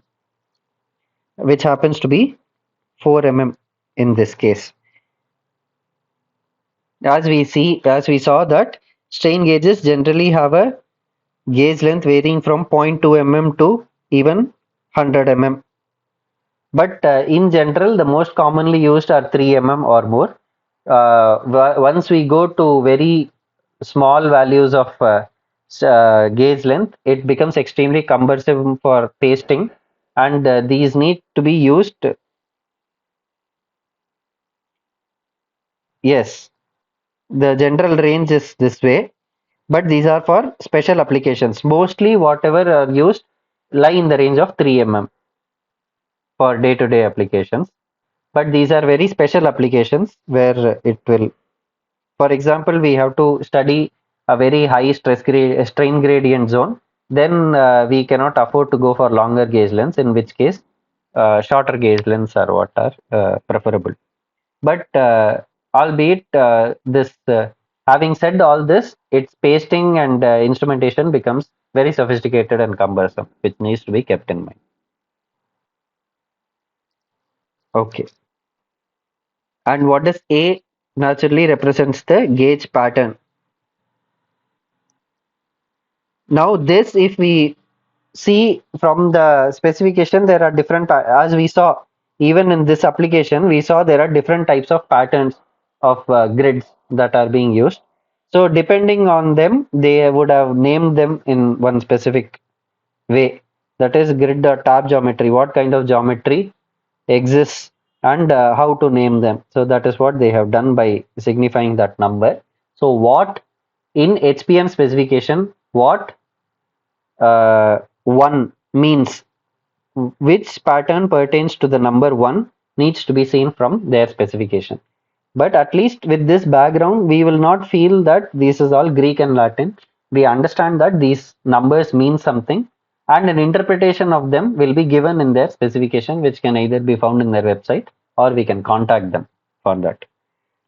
which happens to be 4 mm in this case. As we saw that strain gauges generally have a gauge length varying from 0.2 mm to even 100 mm. But in general, the most commonly used are 3 mm or more. Once we go to very small values of gauge length, it becomes extremely cumbersome for pasting, and these need to be used. Yes, the general range is this way, but these are for special applications. Mostly, whatever are used lie in the range of 3 mm for day-to-day applications. But these are very special applications where it will, for example, we have to study a very high strain gradient zone, then we cannot afford to go for longer gauge lengths, in which case shorter gauge lengths are what are preferable. But albeit this, having said all this, its pasting and instrumentation becomes very sophisticated and cumbersome, which needs to be kept in mind. Okay. And what does A naturally represents the gauge pattern. Now this, if we see from the specification, there are different, as we saw, even in this application, we saw there are different types of patterns of grids that are being used. So depending on them, they would have named them in one specific way. That is grid or tab geometry, what kind of geometry exists and how to name them. So that is what they have done by signifying that number. So what in HPM specification, what 1 means, which pattern pertains to the number 1 needs to be seen from their specification. But at least with this background, we will not feel that this is all Greek and Latin. We understand that these numbers mean something, and an interpretation of them will be given in their specification, which can either be found in their website or we can contact them for that.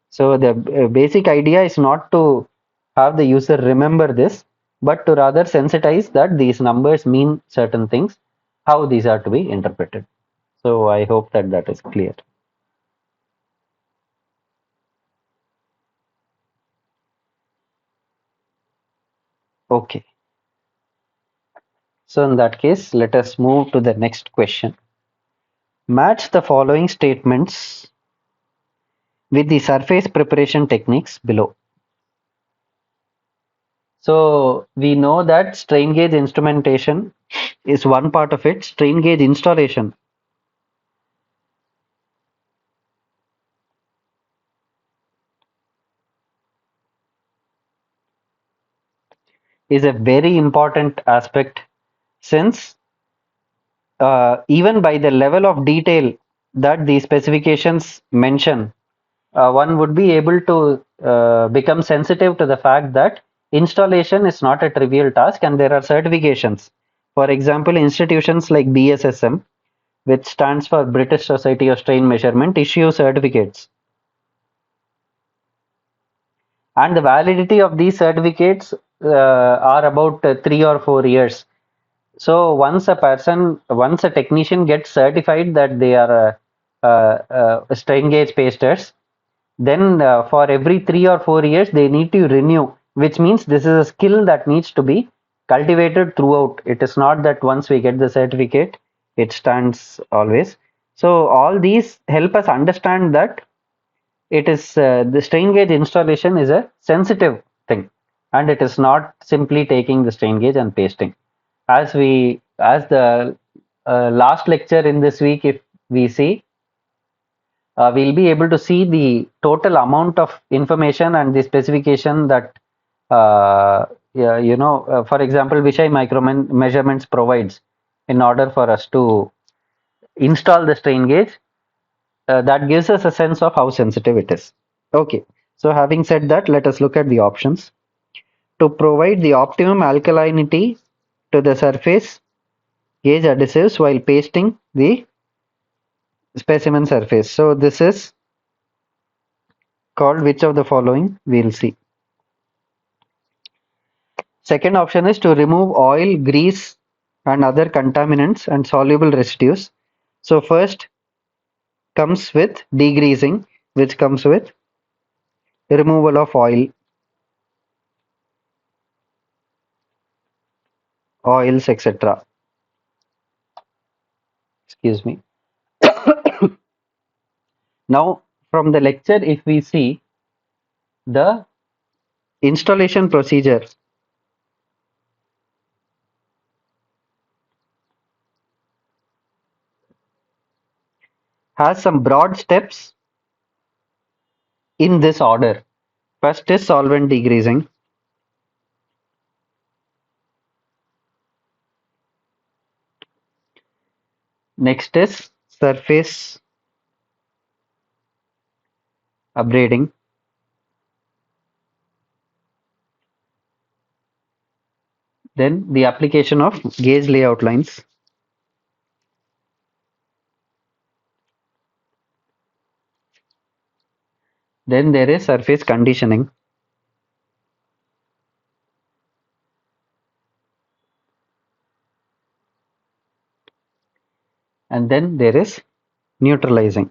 So the basic idea is not to have the user remember this, but to rather sensitize that these numbers mean certain things, how these are to be interpreted. So I hope that that is clear. Okay. So in that case, let us move to the next question. Match the following statements with the surface preparation techniques below. So we know that strain gauge instrumentation is one part of it. Strain gauge installation is a very important aspect, since even by the level of detail that the specifications mention, one would be able to become sensitive to the fact that installation is not a trivial task and there are certifications. For example, institutions like BSSM, which stands for British Society of Strain Measurement, issue certificates. And the validity of these certificates are about 3 or 4 years. So once a technician gets certified that they are strain gauge pasters, then for every 3 or 4 years they need to renew, which means this is a skill that needs to be cultivated throughout. It is not that once we get the certificate, it stands always. So all these help us understand that it is the strain gauge installation is a sensitive thing, and it is not simply taking the strain gauge and pasting. As the last lecture in this week, if we see, we'll be able to see the total amount of information and the specification that yeah, for example, Vishay micro measurements provides in order for us to install the strain gauge. That gives us a sense of how sensitive it is. Okay, so having said that, let us look at the options. To provide the optimum alkalinity to the surface gauge adhesives while pasting the specimen surface. So this is called which of the following? We'll see. Second option is to remove oil, grease, and other contaminants and soluble residues. So first comes with degreasing, which comes with removal of oils, etc. Excuse me. Now, from the lecture, if we see the installation procedure has some broad steps in this order. First is solvent degreasing. Next is surface abrading. Then the application of gauge layout lines. Then there is surface conditioning. And then there is neutralizing.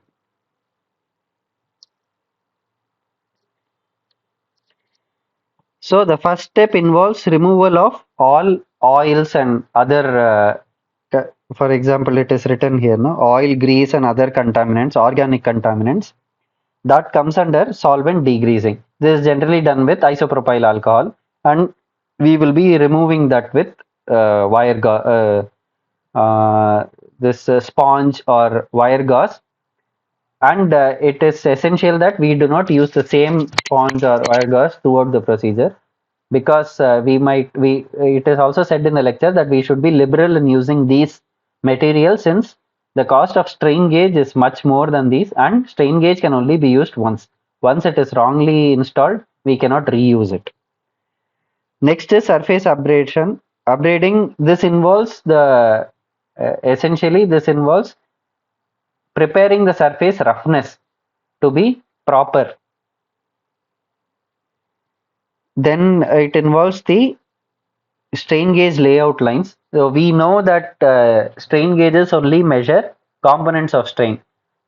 So the first step involves removal of all oils and other, for example, it is written here, no? Oil, grease and other contaminants, organic contaminants. That comes under solvent degreasing. This is generally done with isopropyl alcohol, and we will be removing that with wire this sponge or wire gauze. And it is essential that we do not use the same sponge or wire gauze throughout the procedure, because we it is also said in the lecture that we should be liberal in using these materials, since the cost of strain gauge is much more than these, and strain gauge can only be used once it is wrongly installed, we cannot reuse it. Next is surface abrading. This involves the essentially this involves preparing the surface roughness to be proper. Then it involves the strain gauge layout lines. So we know that strain gauges only measure components of strain.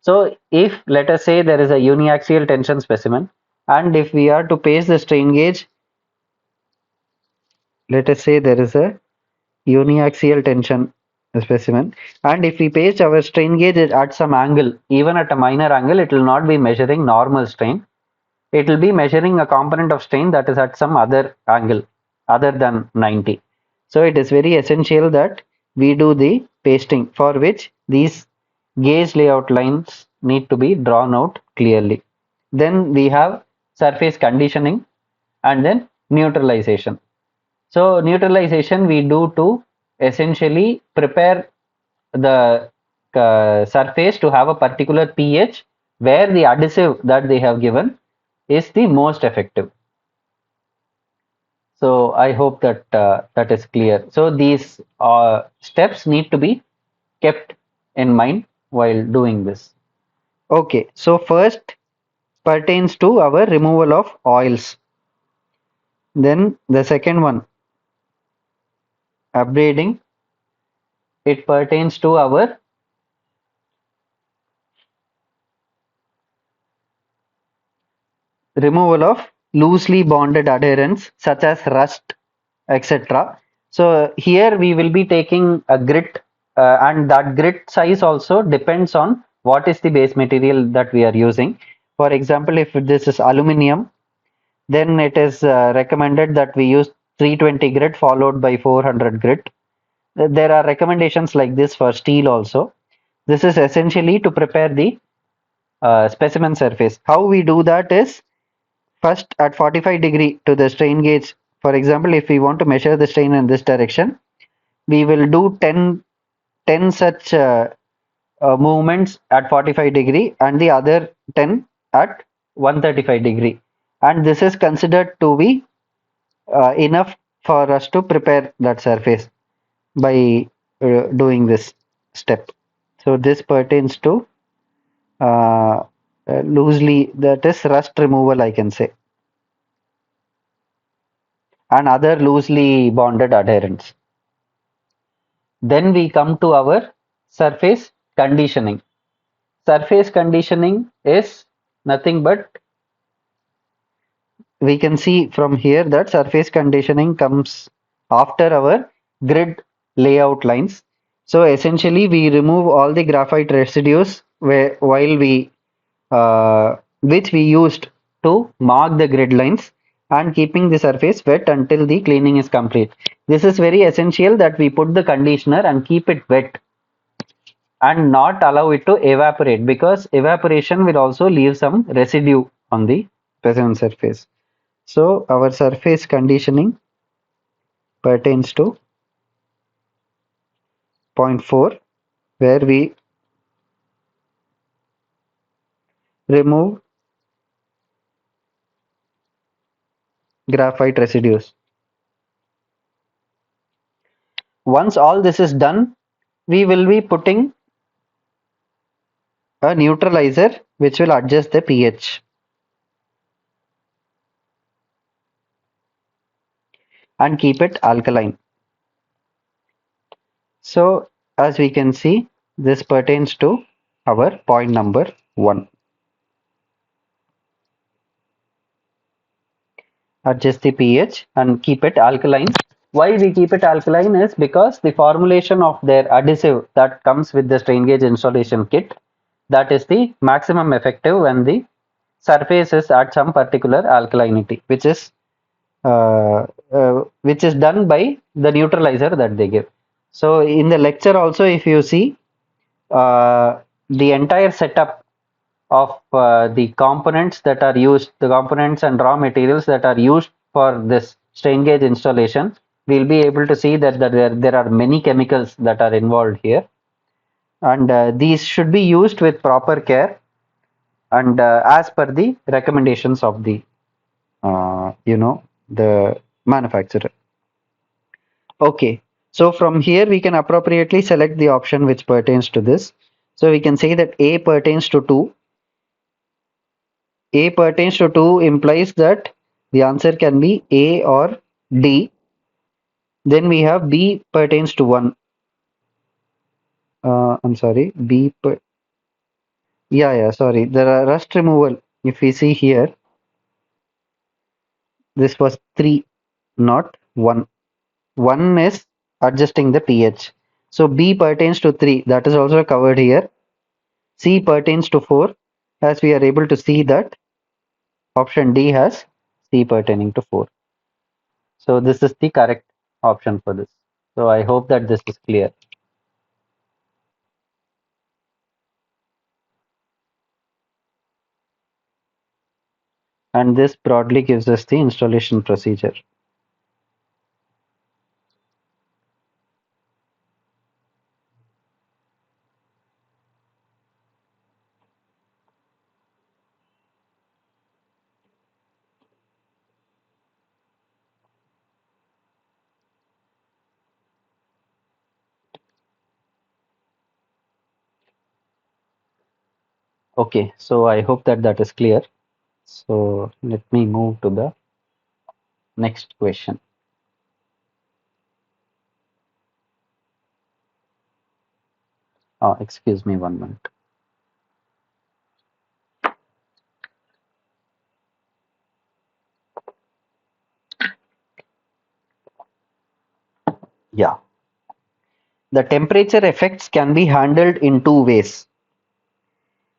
So if, let us say, there is a uniaxial tension specimen, and if we are to paste the strain gauge, let us say there is a uniaxial tension specimen, and if we paste our strain gauge at some angle, even at a minor angle, it will not be measuring normal strain. It will be measuring a component of strain that is at some other angle. other than 90. So it is very essential that we do the pasting, for which these gauge layout lines need to be drawn out clearly. Then we have surface conditioning and then neutralization. So neutralization we do to essentially prepare the surface to have a particular pH where the adhesive that they have given is the most effective. So I hope that that is clear. So these steps need to be kept in mind while doing this. Okay, so first pertains to our removal of oils. Then the second one, upgrading, it pertains to our removal of loosely bonded adherents such as rust, etc. So here we will be taking a grit, and that grit size also depends on what is the base material that we are using. For example, if this is aluminium, then it is recommended that we use 320 grit followed by 400 grit. There are recommendations like this for steel also. This is essentially to prepare the specimen surface. How we do that is first at 45° to the strain gauge. For example, if we want to measure the strain in this direction, we will do 10 such movements at 45° and the other 10 at 135°. And this is considered to be enough for us to prepare that surface by doing this step. So this pertains to loosely, that is rust removal, I can say, and other loosely bonded adherents. Then we come to our surface conditioning. Surface conditioning is nothing but, we can see from here that surface conditioning comes after our grid layout lines. So essentially we remove all the graphite residues while we which we used to mark the grid lines, and keeping the surface wet until the cleaning is complete. This is very essential that we put the conditioner and keep it wet and not allow it to evaporate, because evaporation will also leave some residue on the present surface. So our surface conditioning pertains to point 4, where we remove graphite residues. Once all this is done, we will be putting a neutralizer which will adjust the pH and keep it alkaline. So as we can see, this pertains to our point number 1. Adjust the pH and keep it alkaline. Why we keep it alkaline is because the formulation of their adhesive that comes with the strain gauge installation kit, that is the maximum effective when the surface is at some particular alkalinity, which is done by the neutralizer that they give. So in the lecture also, if you see, the entire setup of the components that are used, the components and raw materials that are used for this strain gauge installation, we'll be able to see that there are many chemicals that are involved here, and these should be used with proper care and as per the recommendations of the the manufacturer. Okay, so from here we can appropriately select the option which pertains to this. So we can say that A pertains to 2. A pertains to 2 implies that the answer can be A or D. Then we have B pertains to 1. I'm sorry, yeah, sorry. There are rust removal. If we see here, this was 3, not 1. 1 is adjusting the pH. So B pertains to 3. That is also covered here. C pertains to 4, as we are able to see that option D has C pertaining to 4. So this is the correct option for this. So I hope that this is clear. And this broadly gives us the installation procedure. Okay, so I hope that that is clear. So let me move to the next question. Excuse me one minute. Yeah. The temperature effects can be handled in two ways,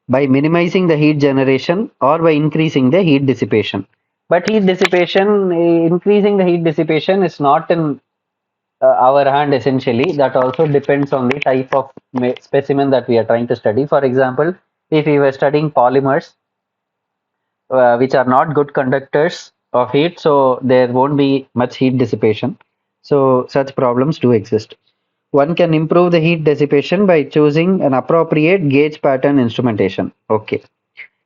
by minimizing the heat generation or by increasing the heat dissipation. But heat dissipation, increasing the heat dissipation is not in our hand essentially. That also depends on the type of specimen that we are trying to study. For example, if we were studying polymers, which are not good conductors of heat, so there won't be much heat dissipation. So such problems do exist. One can improve the heat dissipation by choosing an appropriate gauge pattern instrumentation. Okay.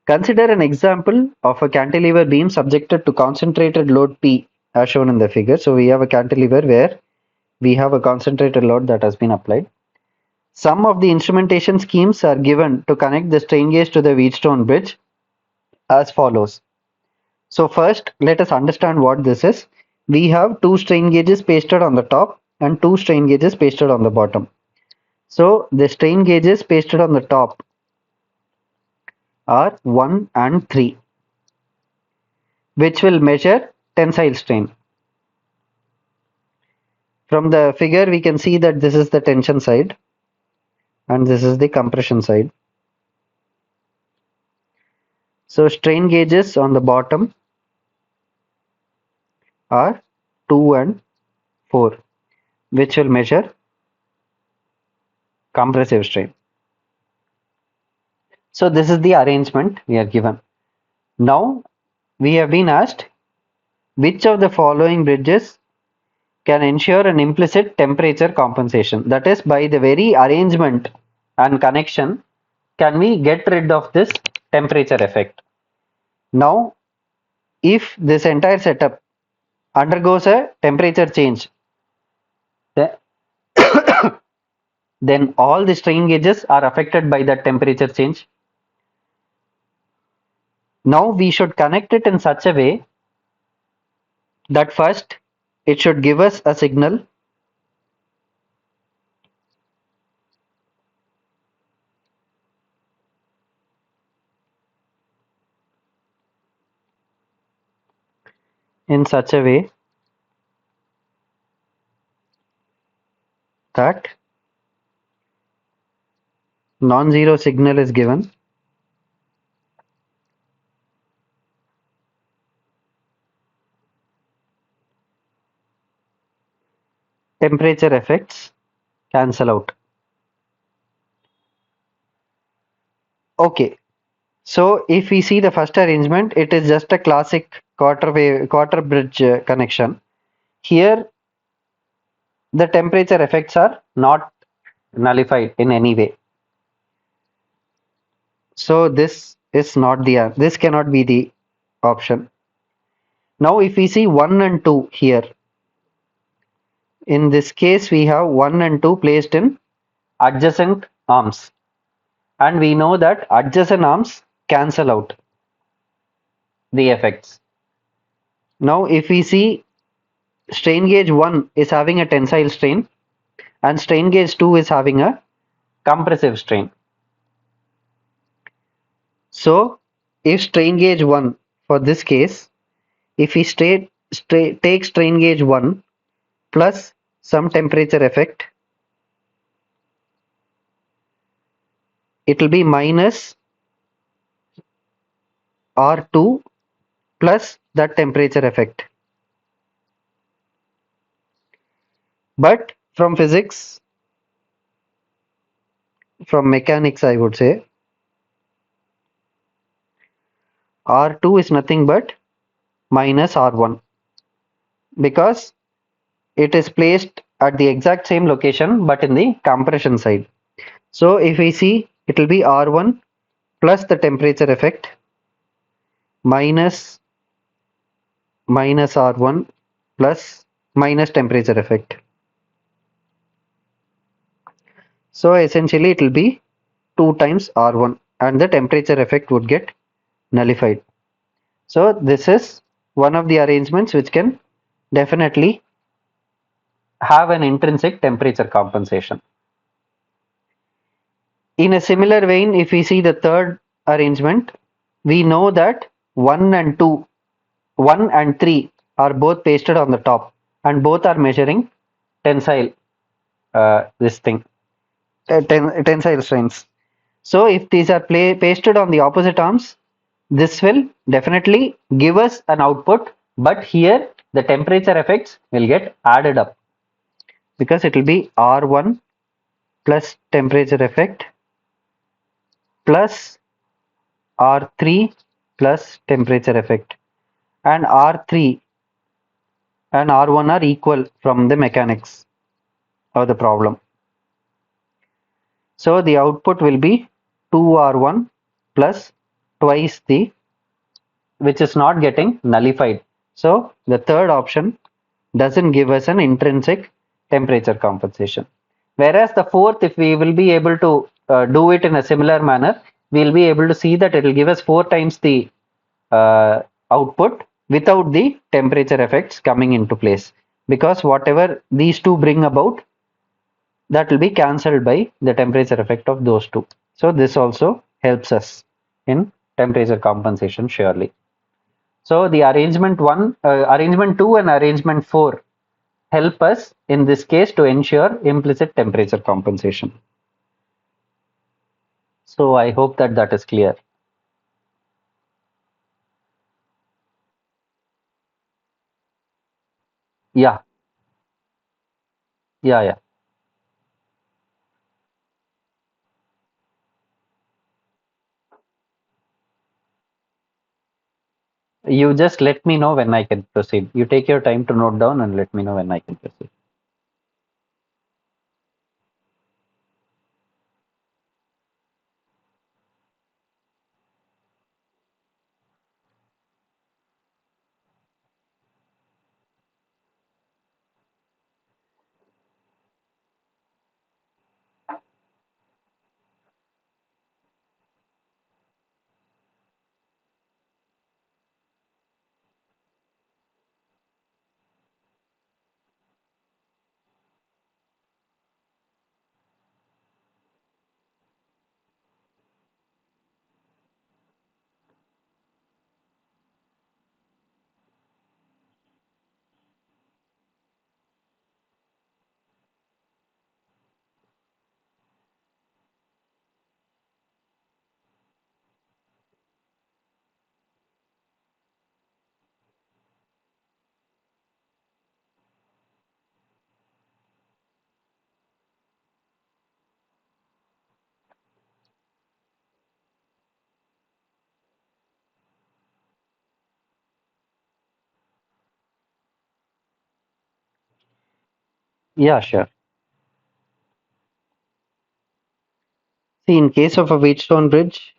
Consider an example of a cantilever beam subjected to concentrated load P as shown in the figure. So we have a cantilever where we have a concentrated load that has been applied. Some of the instrumentation schemes are given to connect the strain gauge to the Wheatstone bridge as follows. So first, let us understand what this is. We have two strain gauges pasted on the top and two strain gauges pasted on the bottom. So the strain gauges pasted on the top are 1 and 3, which will measure tensile strain. From the figure, we can see that this is the tension side and this is the compression side. So strain gauges on the bottom are 2 and 4, which will measure compressive strain. So this is the arrangement we are given. Now we have been asked which of the following bridges can ensure an implicit temperature compensation. That is, by the very arrangement and connection, can we get rid of this temperature effect? Now, if this entire setup undergoes a temperature change, then all the strain gauges are affected by that temperature change. Now we should connect it in such a way that first it should give us a signal in such a way that non-zero signal is given, temperature effects cancel out. Okay, so if we see the first arrangement, it is just a classic quarter bridge connection. Here the temperature effects are not nullified in any way. So this is not the this cannot be the option. Now if we see 1 and 2 here, in this case we have 1 and 2 placed in adjacent arms, and we know that adjacent arms cancel out the effects. Now if we see strain gauge 1 is having a tensile strain and strain gauge 2 is having a compressive strain. So if strain gauge 1, for this case, if we take strain gauge 1 plus some temperature effect, it will be minus R2 plus that temperature effect. But from physics, from mechanics, I would say R2 is nothing but minus R1 because it is placed at the exact same location but in the compression side. So if we see, it will be R1 plus the temperature effect minus R1 plus minus temperature effect. So essentially it will be 2 times R1 and the temperature effect would get nullified. So this is one of the arrangements which can definitely have an intrinsic temperature compensation. In a similar vein, if we see the third arrangement, we know that 1 and 2, 1 and 3 are both pasted on the top and both are measuring tensile, this thing, tensile strengths. So if these are pasted on the opposite arms, this will definitely give us an output, but here the temperature effects will get added up because it will be R1 plus temperature effect plus R3 plus temperature effect, and R3 and R1 are equal from the mechanics of the problem. So the output will be 2R1 plus twice the, which is not getting nullified. So the third option doesn't give us an intrinsic temperature compensation. Whereas the fourth, if we will be able to do it in a similar manner, we'll be able to see that it will give us 4 times the uh, output without the temperature effects coming into place. Because whatever these two bring about, that will be cancelled by the temperature effect of those two. So this also helps us in temperature compensation surely. So the arrangement 2 and arrangement 4 help us in this case to ensure implicit temperature compensation. So I hope that that is clear. Yeah, yeah. You just let me know when I can proceed. You take your time to note down and let me know when I can proceed. Yeah, sure. See, in case of a Wheatstone bridge,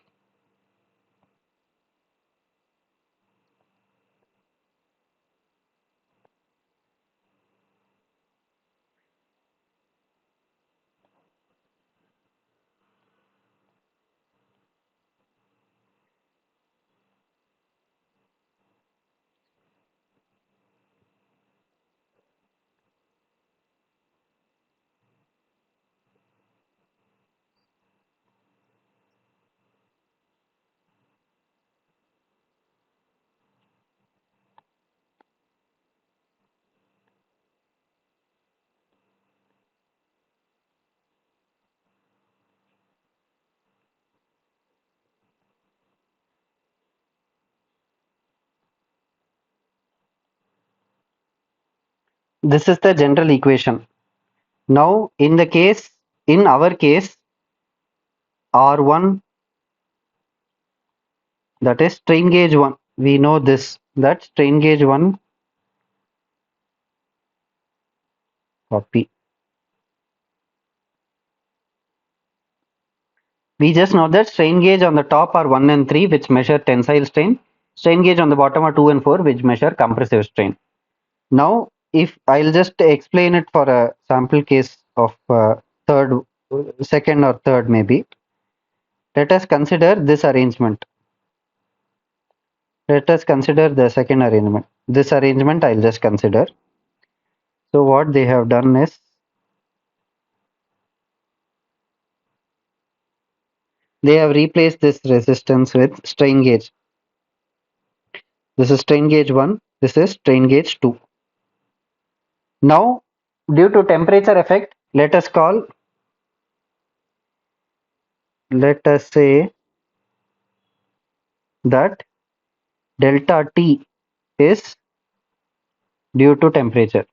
this is the general equation. Now in our case, R1, that is strain gauge 1. We know this, that strain gauge 1, copy. We just know that strain gauge on the top are 1 and 3, which measure tensile strain. Strain gauge on the bottom are 2 and 4, which measure compressive strain. Now, if I'll just explain it for a sample case of second or third maybe. Let us consider this arrangement. Let us consider the second arrangement. This arrangement I'll just consider. So what they have done is they have replaced this resistance with strain gauge. This is strain gauge 1, this is strain gauge 2. Now, due to temperature effect, let us say that delta T is due to temperature.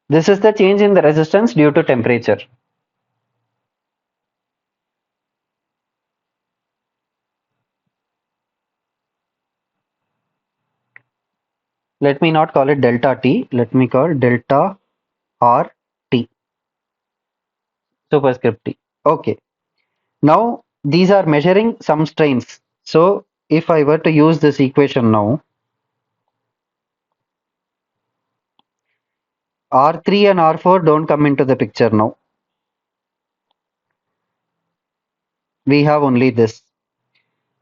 This is the change in the resistance due to temperature. Let me not call it delta T, let me call delta RT, superscript T. Okay. Now, these are measuring some strains. So, if I were to use this equation now, R3 and R4 don't come into the picture now. We have only this.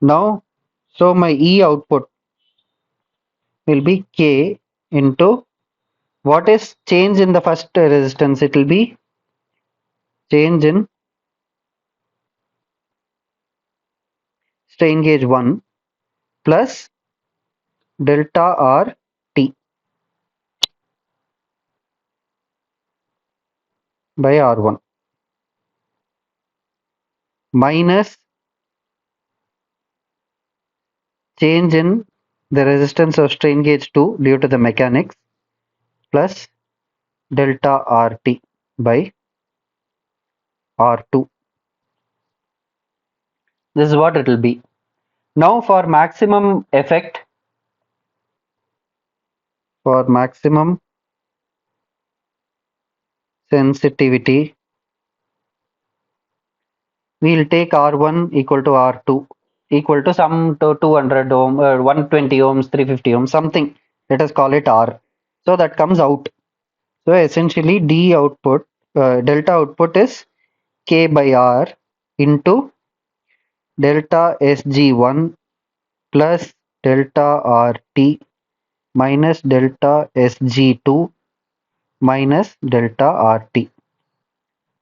Now, so my E output will be K into what is change in the first resistance? It will be change in strain gauge 1 plus delta R T by R1 minus change in the resistance of strain gauge 2 due to the mechanics plus delta RT by R2. This is what it will be. Now for maximum effect, for maximum sensitivity, we'll take R1 equal to R2 equal to some to 200 ohm, 120 ohms, 350 ohms, something. Let us call it R. So that comes out. So essentially D output, delta output is K by R into delta SG1 plus delta RT minus delta SG2 minus delta RT.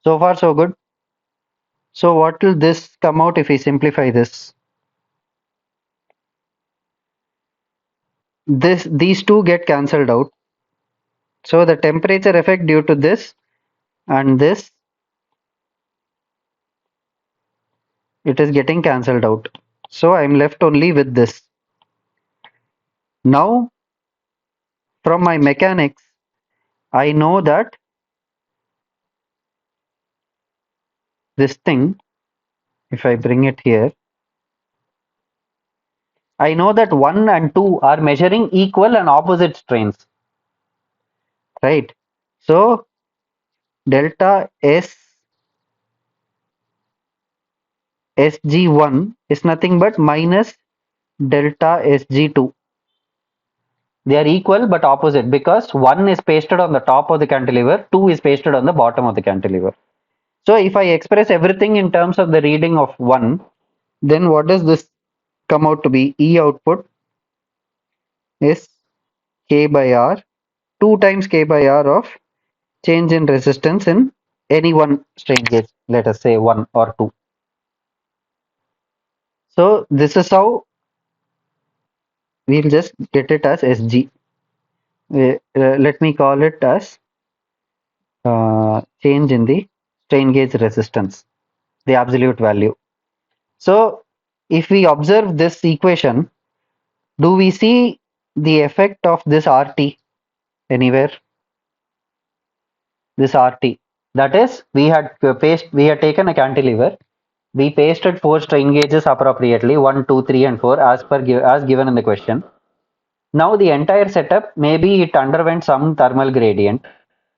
So far so good. So what will this come out if we simplify this? These two get cancelled out. So the temperature effect due to this and this, it is getting cancelled out. So I'm left only with this. Now from my mechanics, I know that this thing, if I bring it here, I know that 1 and 2 are measuring equal and opposite strains, right? So delta SG1 is nothing but minus delta SG2. They are equal but opposite because 1 is pasted on the top of the cantilever, 2 is pasted on the bottom of the cantilever. So if I express everything in terms of the reading of 1, then what does this come out to be? E output is K by R, 2 times K by R of change in resistance in any one strain gauge, let us say 1 or 2. So this is how we'll just get it as SG. Let me call it as change in the strain gauge resistance, the absolute value. So if we observe this equation, do we see the effect of this RT? anywhere? This RT. That is, we had taken a cantilever. We pasted four strain gauges appropriately, 1, 2, 3, and 4, as given in the question. Now the entire setup, maybe it underwent some thermal gradient,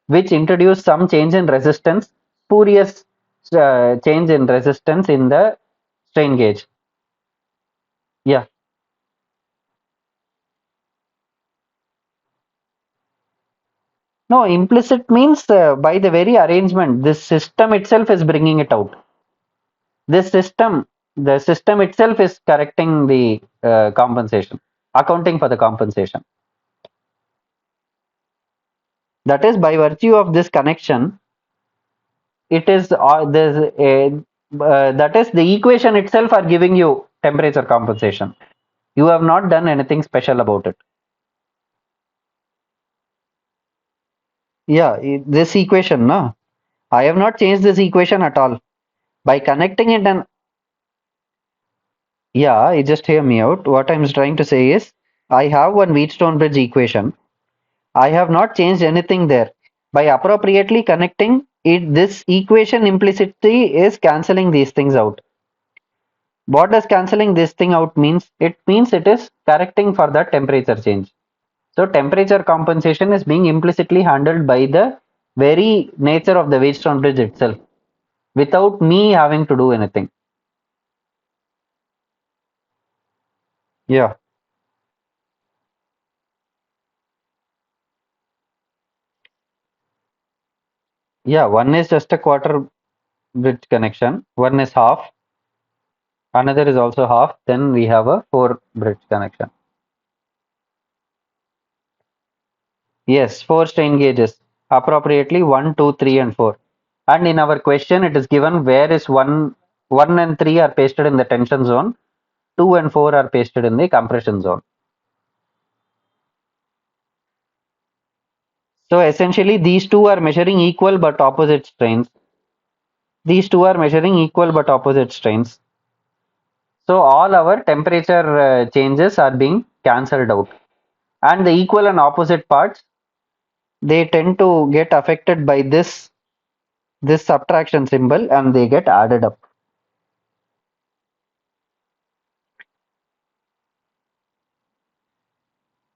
which introduced some change in resistance, spurious change in resistance in the strain gauge. Yeah. No, implicit means by the very arrangement, this system itself is bringing it out. This system, the system itself is correcting the compensation, accounting for the compensation. That is by virtue of this connection, it is that is the equation itself are giving you temperature compensation. You have not done anything special about it. Yeah, this equation, no, I have not changed this equation at all. By connecting it and yeah, you just hear me out. What I'm trying to say is, I have one Wheatstone bridge equation. I have not changed anything there. By appropriately connecting it, this equation implicitly is cancelling these things out. What does cancelling this thing out means? It means it is correcting for the temperature change. So temperature compensation is being implicitly handled by the very nature of the Wheatstone bridge itself, without me having to do anything. Yeah, yeah. One is just a quarter bridge connection. One is half. Another is also half. Then we have a four bridge connection. Yes, four strain gauges, appropriately 1, 2, 3, and 4. And in our question, it is given where is 1 and 3 are pasted in the tension zone, 2 and 4 are pasted in the compression zone. So essentially, these two are measuring equal but opposite strains. These two are measuring equal but opposite strains. So all our temperature changes are being cancelled out. And the equal and opposite parts, they tend to get affected by this subtraction symbol and they get added up.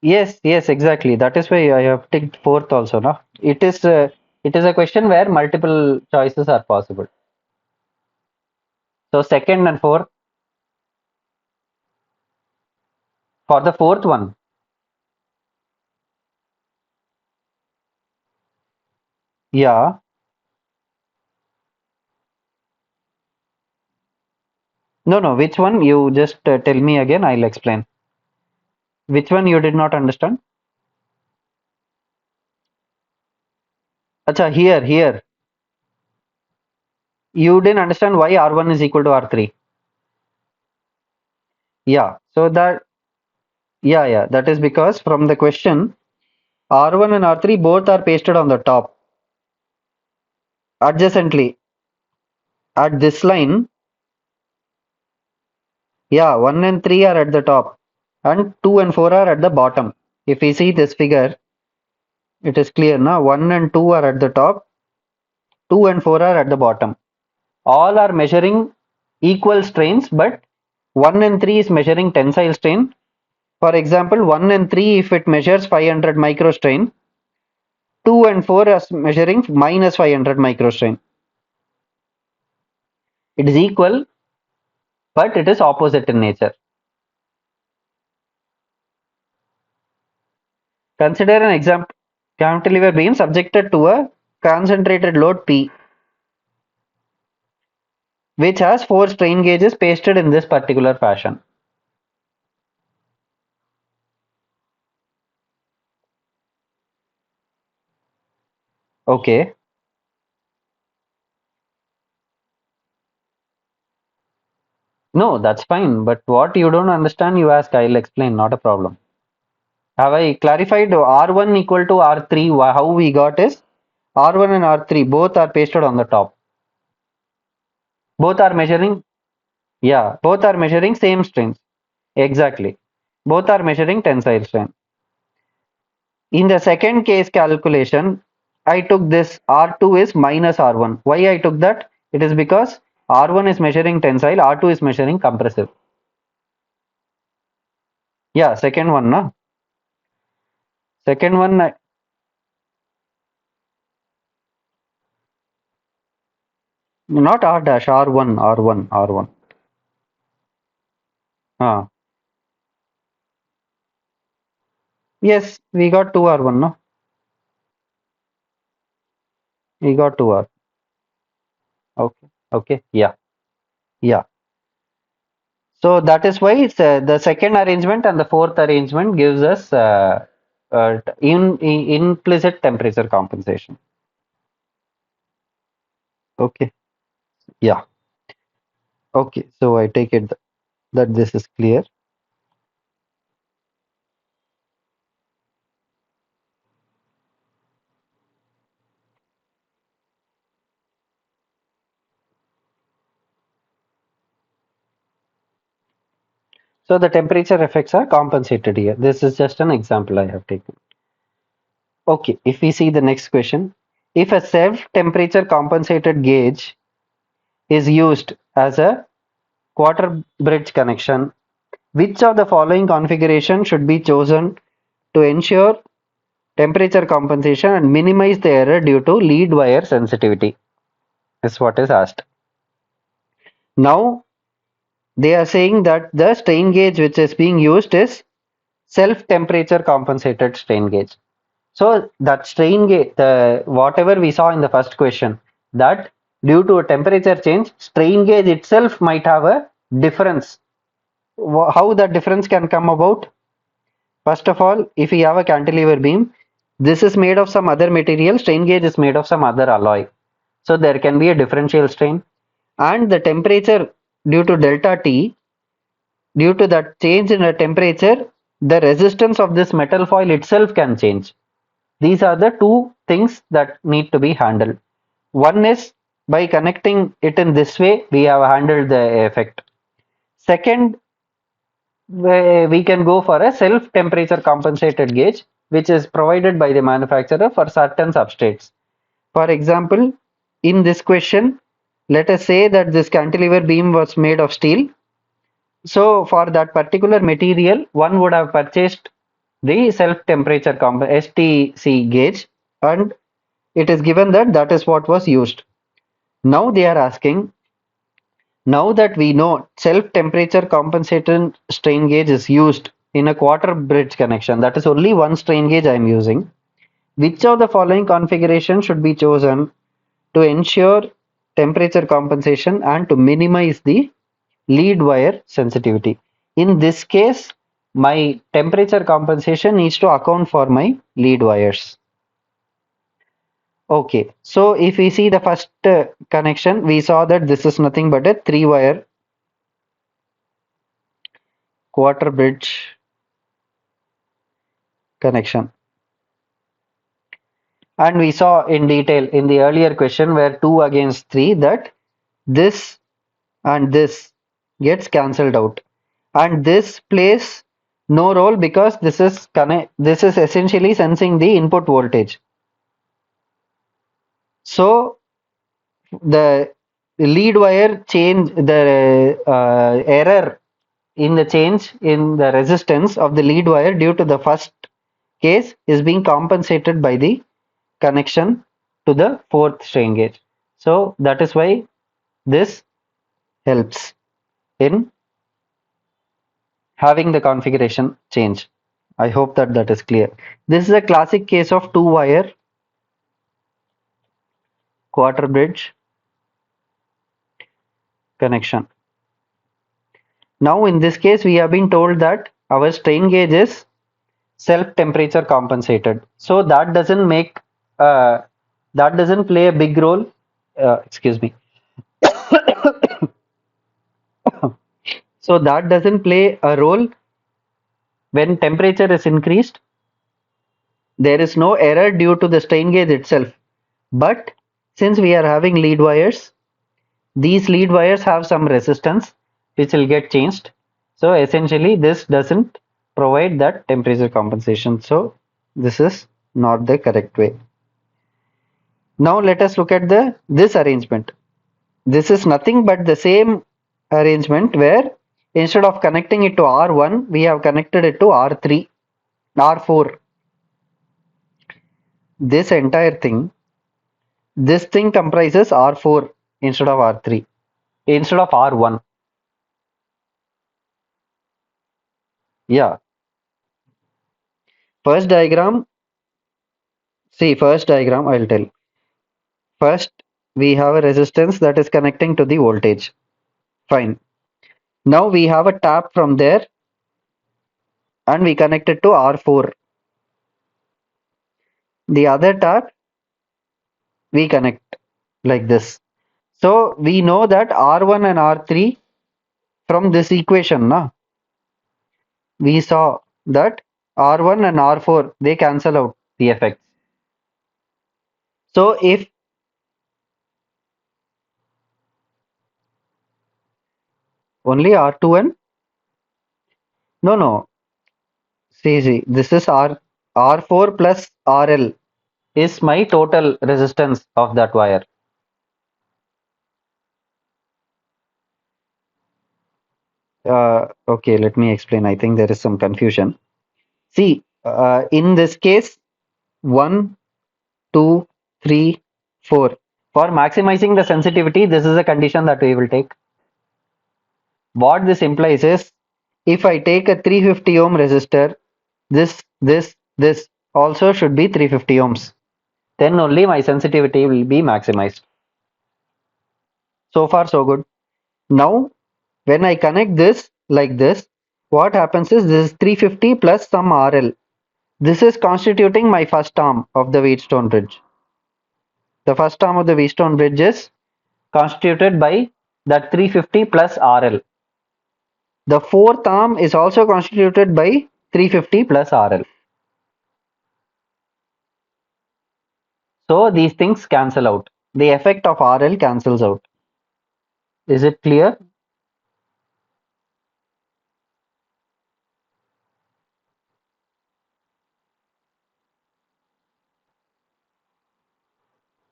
Yes, yes, exactly. That is why I have ticked fourth also. No, it is a question where multiple choices are possible. So second and fourth for the fourth one. Yeah. No, no. Which one? You just tell me again. I'll explain. Which one you did not understand? Acha, here. You didn't understand why R1 is equal to R3. Yeah. So that yeah. That is because from the question, R1 and R3 both are pasted on the top adjacently at this line. Yeah, 1 and 3 are at the top and 2 and 4 are at the bottom. If we see this figure, it is clear now. 1 and 2 are at the top, 2 and 4 are at the bottom. All are measuring equal strains, but 1 and 3 is measuring tensile strain. For example, 1 and 3, if it measures 500 microstrain, 2 and 4 are measuring minus 500 microstrain. It is equal, but it is opposite in nature. Consider an example: cantilever beam subjected to a concentrated load P, which has four strain gauges pasted in this particular fashion. Okay. No, that's fine. But what you don't understand, you ask, I'll explain, not a problem. Have I clarified R1 equal to R3? How we got is R1 and R3 both are pasted on the top. Both are measuring, yeah, both are measuring same strains. Exactly. Both are measuring tensile strain. In the second case calculation, I took this R2 is minus R1. Why I took that? It is because R1 is measuring tensile, R2 is measuring compressive. Yeah, second one, na? Second one, not R dash, R1, R1, R1. Ah, yes, we got 2 R1, no? We got 2 R. Okay, okay, yeah, yeah. So that is why it's, the second arrangement and the fourth arrangement gives us implicit temperature compensation. Okay, yeah. Okay, so I take it that this is clear. So the temperature effects are compensated here. This is just an example I have taken. Okay, if we see the next question, if a self-temperature compensated gauge is used as a quarter bridge connection, which of the following configuration should be chosen to ensure temperature compensation and minimize the error due to lead wire sensitivity? Is what is asked. Now they are saying that the strain gauge which is being used is self temperature compensated strain gauge. So that strain gauge, the whatever we saw in the first question, that due to a temperature change, strain gauge itself might have a difference. How that difference can come about? First of all, if we have a cantilever beam, this is made of some other material, strain gauge is made of some other alloy. So there can be a differential strain, and the temperature due to delta T, due to that change in the temperature, the resistance of this metal foil itself can change. These are the two things that need to be handled. One is by connecting it in this way, we have handled the effect. Second, we can go for a self temperature compensated gauge, which is provided by the manufacturer for certain substrates. For example, in this question, let us say that this cantilever beam was made of steel. So for that particular material, one would have purchased the self temperature STC gauge, and it is given that that is what was used. Now they are asking, now that we know self temperature compensated strain gauge is used in a quarter bridge connection, that is only one strain gauge I am using, which of the following configuration should be chosen to ensure temperature compensation and to minimize the lead wire sensitivity? In this case, my temperature compensation needs to account for my lead wires. Okay, so if we see the first connection, we saw that this is nothing but a 3-wire quarter bridge connection. And we saw in detail in the earlier question where 2 against 3 that this and this gets cancelled out. And this plays no role because this is essentially sensing the input voltage. So the lead wire change, the error in the change in the resistance of the lead wire due to the first case is being compensated by the connection to the fourth strain gauge. So that is why this helps in having the configuration change. I hope that that is clear. This is a classic case of 2-wire quarter bridge connection. Now in this case we have been told that our strain gauge is self temperature compensated, so that doesn't make uh, that doesn't play a big role, excuse me. So that doesn't play a role when temperature is increased. There is no error due to the strain gauge itself, but since we are having lead wires, these lead wires have some resistance which will get changed. So essentially this doesn't provide that temperature compensation. So This is not the correct way. Now let us look at this arrangement. This is nothing but the same arrangement where instead of connecting it to R1, we have connected it to R3, R4. This entire thing, this thing comprises R4 instead of R3, instead of R1. Yeah. First diagram, see, first diagram, I'll tell. First, we have a resistance that is connecting to the voltage. Fine. Now we have a tap from there and we connect it to R4. The other tap we connect like this. So we know that R1 and R3 from this equation, na, we saw that R1 and R4 they cancel out the effects. So if only R2 and no, see, this is R4 plus RL is my total resistance of that wire. Okay, let me explain. I think there is some confusion. See, in this case, 1, 2, 3, 4. For maximizing the sensitivity, this is a condition that we will take. What this implies is, if I take a 350 ohm resistor, this also should be 350 ohms. Then only my sensitivity will be maximized. So far, so good. Now, when I connect this like this, what happens is this is 350 plus some RL. This is constituting my first arm of the Wheatstone bridge. The first arm of the Wheatstone bridge is constituted by that 350 plus RL. The fourth arm is also constituted by 350 plus RL. So these things cancel out. The effect of RL cancels out. Is it clear?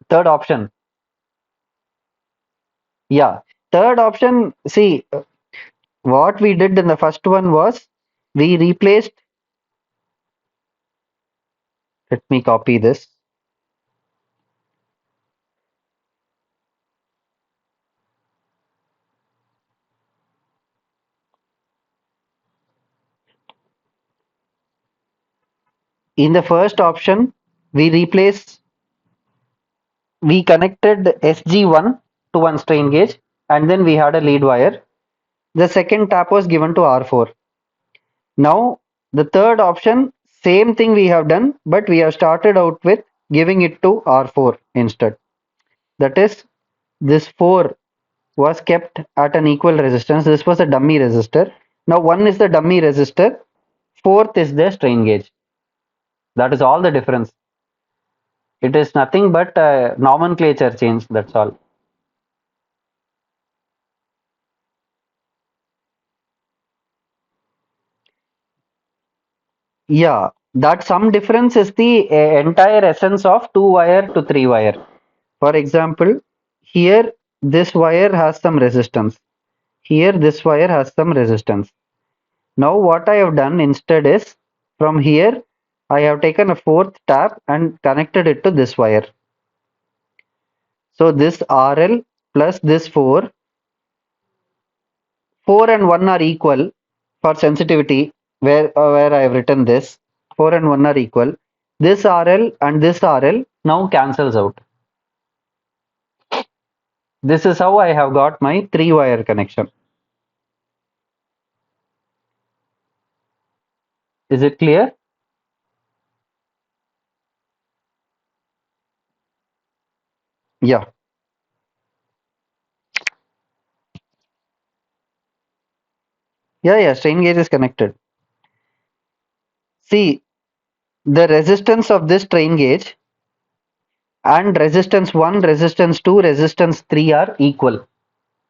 Third option. Yeah. Third option, see, what we did in the first one was we replaced, let me copy this. In the first option, we replaced, we connected SG1 to one strain gauge and then we had a lead wire. The second tap was given to R4. Now, the third option, same thing we have done, but we have started out with giving it to R4 instead. That is, this 4 was kept at an equal resistance. This was a dummy resistor. Now 1 is the dummy resistor, 4th is the strain gauge. That is all the difference. It is nothing but nomenclature change, that's all. Yeah, that some difference is the entire essence of 2 wire to 3 wire. For example, here this wire has some resistance. Here this wire has some resistance. Now what I have done instead is, from here I have taken a fourth tap and connected it to this wire. So this RL plus this 4 and 1 are equal for sensitivity, where I have written this 4 and 1 are equal. This RL and this RL now cancels out. This is how I have got my 3 wire connection. Is it clear? Yeah. Yeah, strain gauge is connected. See, the resistance of this strain gauge and resistance 1, resistance 2, resistance 3 are equal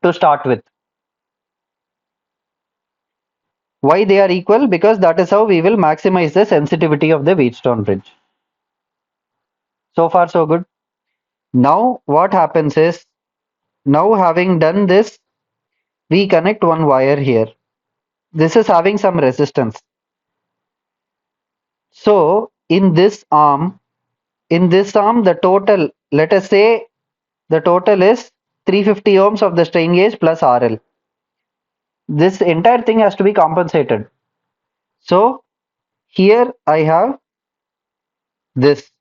to start with. Why they are equal? Because that is how we will maximize the sensitivity of the Wheatstone bridge. So far so good. Now what happens is, now having done this, we connect one wire here. This is having some resistance. So in this arm, the total, let us say the total is 350 ohms of the strain gauge plus RL. This entire thing has to be compensated. So here I have this.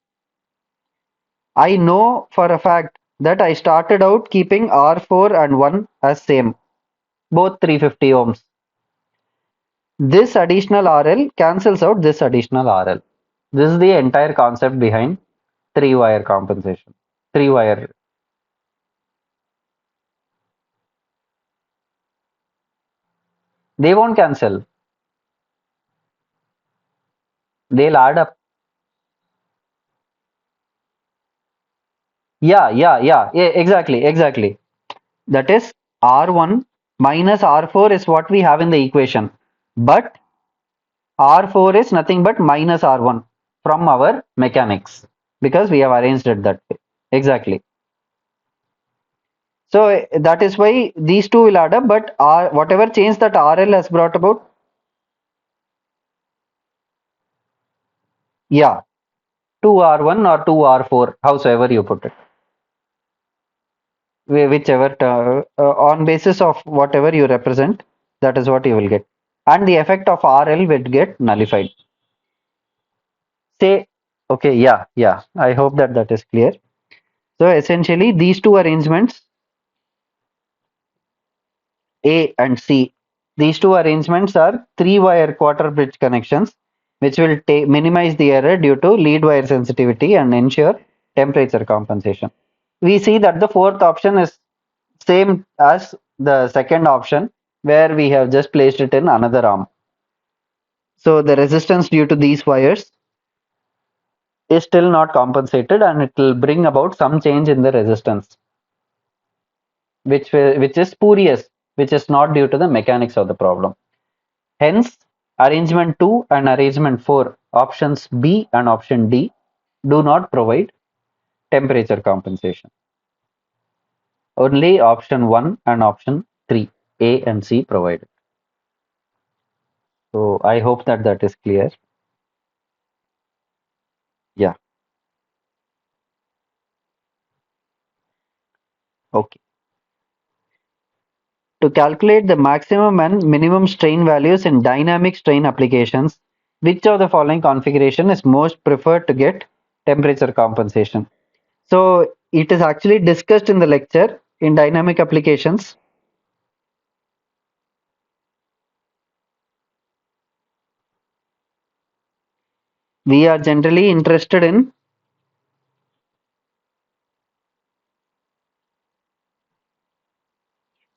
I know for a fact that I started out keeping R4 and 1 as same, both 350 ohms. This additional RL cancels out this additional RL. This is the entire concept behind three wire compensation. Three wire. They won't cancel. They'll add up. Yeah, exactly, exactly. That is R1 minus R4 is what we have in the equation. But R4 is nothing but minus R1 from our mechanics because we have arranged it that way. Exactly. So that is why these two will add up, but whatever change that RL has brought about, yeah, 2R1 or 2R4, howsoever you put it, whichever, on basis of whatever you represent, that is what you will get. And the effect of RL will get nullified. Say, okay, yeah, I hope that that is clear. So essentially, these two arrangements, A and C, these two arrangements are three-wire quarter bridge connections, which will minimize the error due to lead wire sensitivity and ensure temperature compensation. We see that the fourth option is same as the second option, where we have just placed it in another arm. So the resistance due to these wires is still not compensated, and it will bring about some change in the resistance, which is spurious, which is not due to the mechanics of the problem. Hence, arrangement 2 and arrangement 4, options B and option D, do not provide temperature compensation. Only option 1 and option 3, A and C, provide it. So I hope that that is clear. Yeah. Okay. To calculate the maximum and minimum strain values in dynamic strain applications, which of the following configuration is most preferred to get temperature compensation? So it is actually discussed in the lecture in dynamic applications. We are generally interested in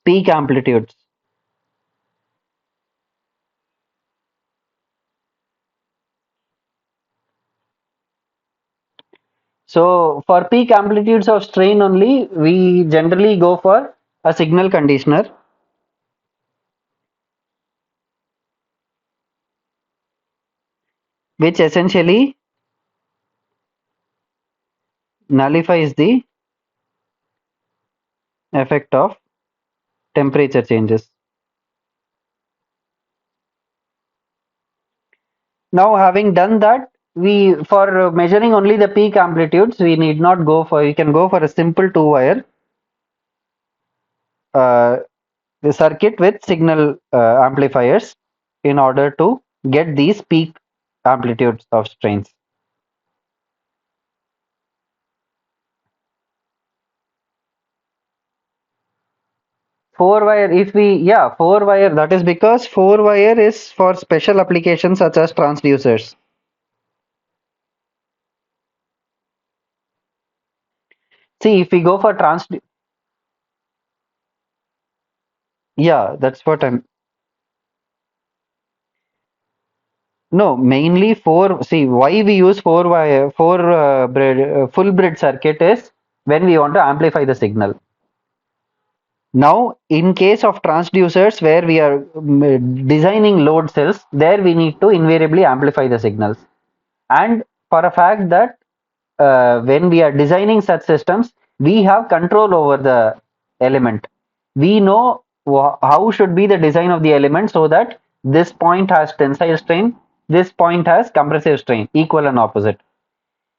peak amplitudes. So for peak amplitudes of strain only, we generally go for a signal conditioner, which essentially nullifies the effect of temperature changes. Now, having done that, we for measuring only the peak amplitudes, we need not go for. We can go for a simple two-wire uh, circuit with signal amplifiers in order to get these peak amplitudes of strains. Four wire, if we, yeah, four wire, that is because four wire is for special applications such as transducers. See, if we go for yeah, that's what I'm, no, mainly four, see, why we use four wire, full bridge circuit is when we want to amplify the signal. Now, in case of transducers where we are designing load cells, there we need to invariably amplify the signals. And for a fact that when we are designing such systems, we have control over the element. We know how should be the design of the element so that this point has tensile strain, this point has compressive strain, equal and opposite.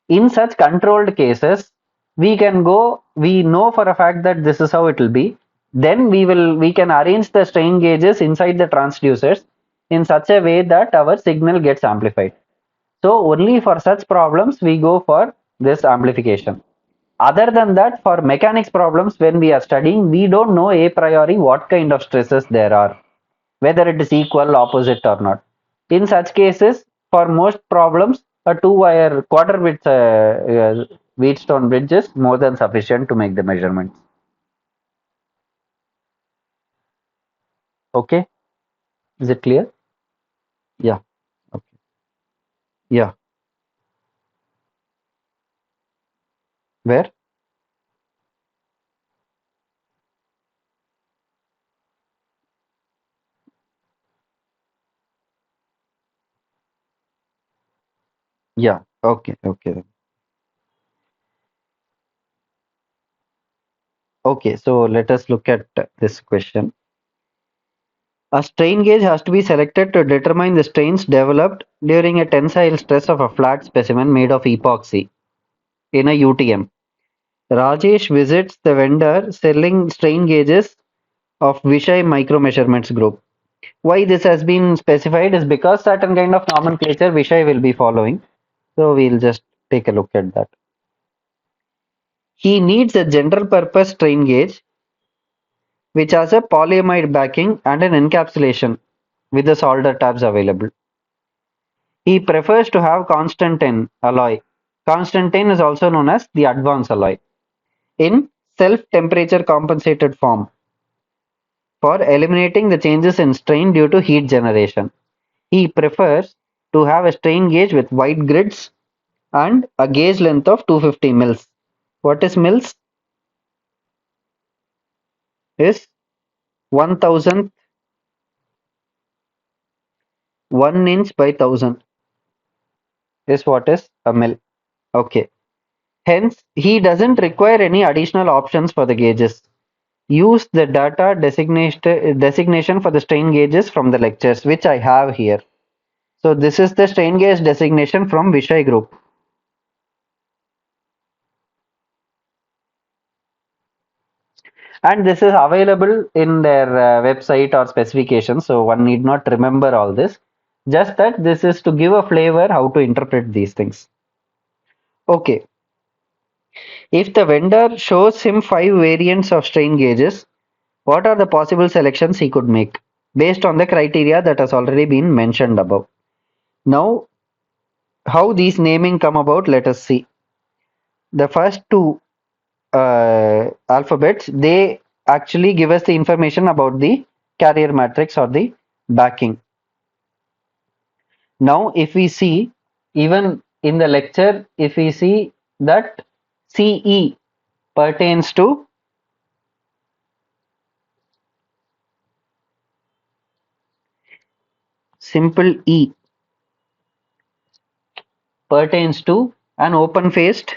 In such controlled cases, we know for a fact that this is how it will be. Then we can arrange the strain gauges inside the transducers in such a way that our signal gets amplified. So only for such problems we go for this amplification. Other than that, for mechanics problems, when we are studying, we don't know a priori what kind of stresses there are, whether it is equal, opposite, or not. In such cases, for most problems, a two-wire quarter width Wheatstone bridge is more than sufficient to make the measurements. Okay, is it clear? Yeah. Okay. Yeah. Where? Yeah. Okay. Okay. Okay. So let us look at this question. A strain gauge has to be selected to determine the strains developed during a tensile stress of a flat specimen made of epoxy in a UTM. Rajesh visits the vendor selling strain gauges of Vishay Micromeasurements Group. Why this has been specified is because certain kind of nomenclature Vishay will be following. So we'll just take a look at that. He needs a general purpose strain gauge which has a polyamide backing and an encapsulation with the solder tabs available. He prefers to have Constantine alloy. Constantine is also known as the advanced alloy in self-temperature compensated form for eliminating the changes in strain due to heat generation. He prefers to have a strain gauge with wide grids and a gauge length of 250 mils. What is mils? Is 1000 1 inch by 1000 is what is a mil. Okay. Hence, he doesn't require any additional options for the gauges. Use the data designation for the strain gauges from the lectures, which I have here. So this is the strain gauge designation from Vishay Group. And this is available in their website or specifications, so one need not remember all this. Just that this is to give a flavor how to interpret these things. Okay, if the vendor shows him 5 variants of strain gauges, what are the possible selections he could make based on the criteria that has already been mentioned above? Now, how these naming come about, let us see. The first two alphabets, they actually give us the information about the carrier matrix or the backing. Now, if we see, even in the lecture, if we see that CE pertains to simple E pertains to an open faced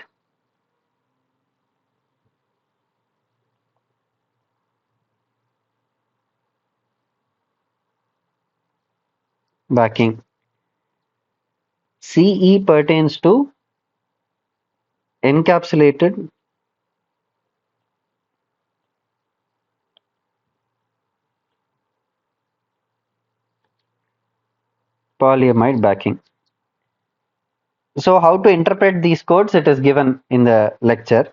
backing. CE pertains to encapsulated polyamide backing. So how to interpret these codes, it is given in the lecture.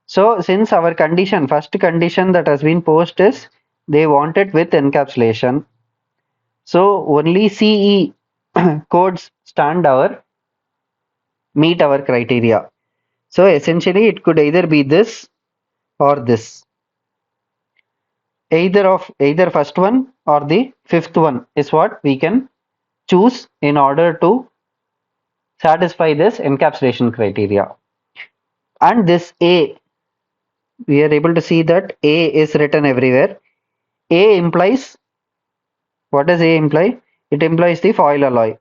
So since our condition, first condition that has been posed is they want it with encapsulation. So only CE codes meet our criteria. So essentially it could either be this or this. Either first one or the fifth one is what we can choose in order to satisfy this encapsulation criteria. And this A we are able to see that A is written everywhere. A implies, what does A imply? It implies the foil alloy.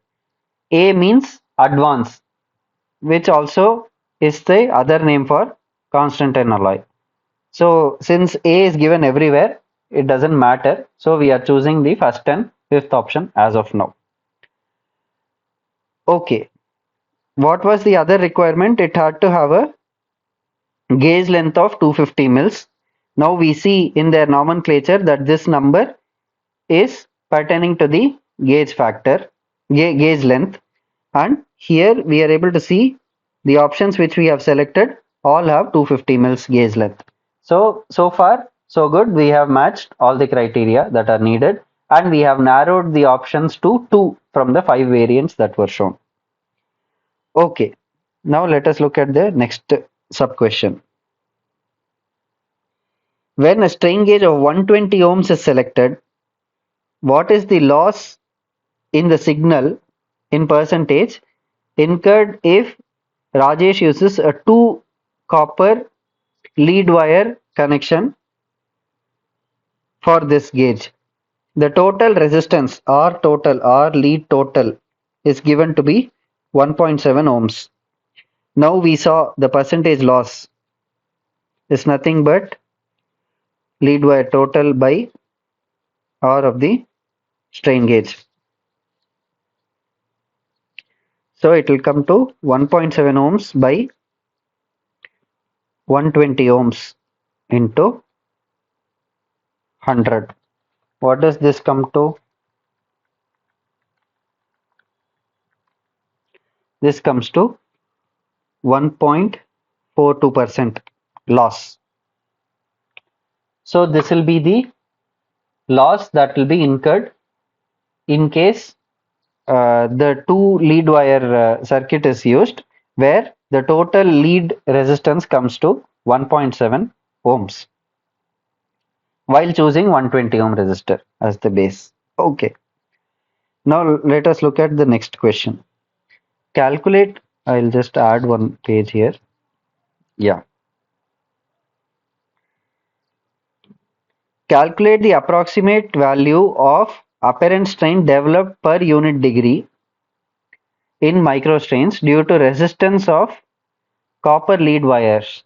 A means advance, which also is the other name for constant alloy. So since A is given everywhere, it doesn't matter. So we are choosing the first and fifth option as of now. Okay. What was the other requirement? It had to have a gauge length of 250 mils. Now we see in their nomenclature that this number is pertaining to the gauge factor, gauge length, and here we are able to see the options which we have selected all have 250 mils gauge length. So far so good. We have matched all the criteria that are needed, and we have narrowed the options to 2 from the 5 variants that were shown. Okay, now let us look at the next sub question. When a strain gauge of 120 ohms is selected, what is the loss in the signal in percentage incurred if Rajesh uses a 2 copper lead wire connection for this gauge? The total resistance or lead total is given to be 1.7 ohms. Now we saw the percentage loss is nothing but lead wire total by R of the strain gauge. So it will come to 1.7 ohms by 120 ohms into 100. What does this come to? This comes to 1.42% loss. So this will be the loss that will be incurred in case the two lead wire circuit is used, where the total lead resistance comes to 1.7 ohms while choosing 120 ohm resistor as the base. Okay, now let us look at the next question. Calculate, I'll just add one page here. Yeah. Calculate the approximate value of apparent strain developed per unit degree in microstrains due to resistance of copper lead wires.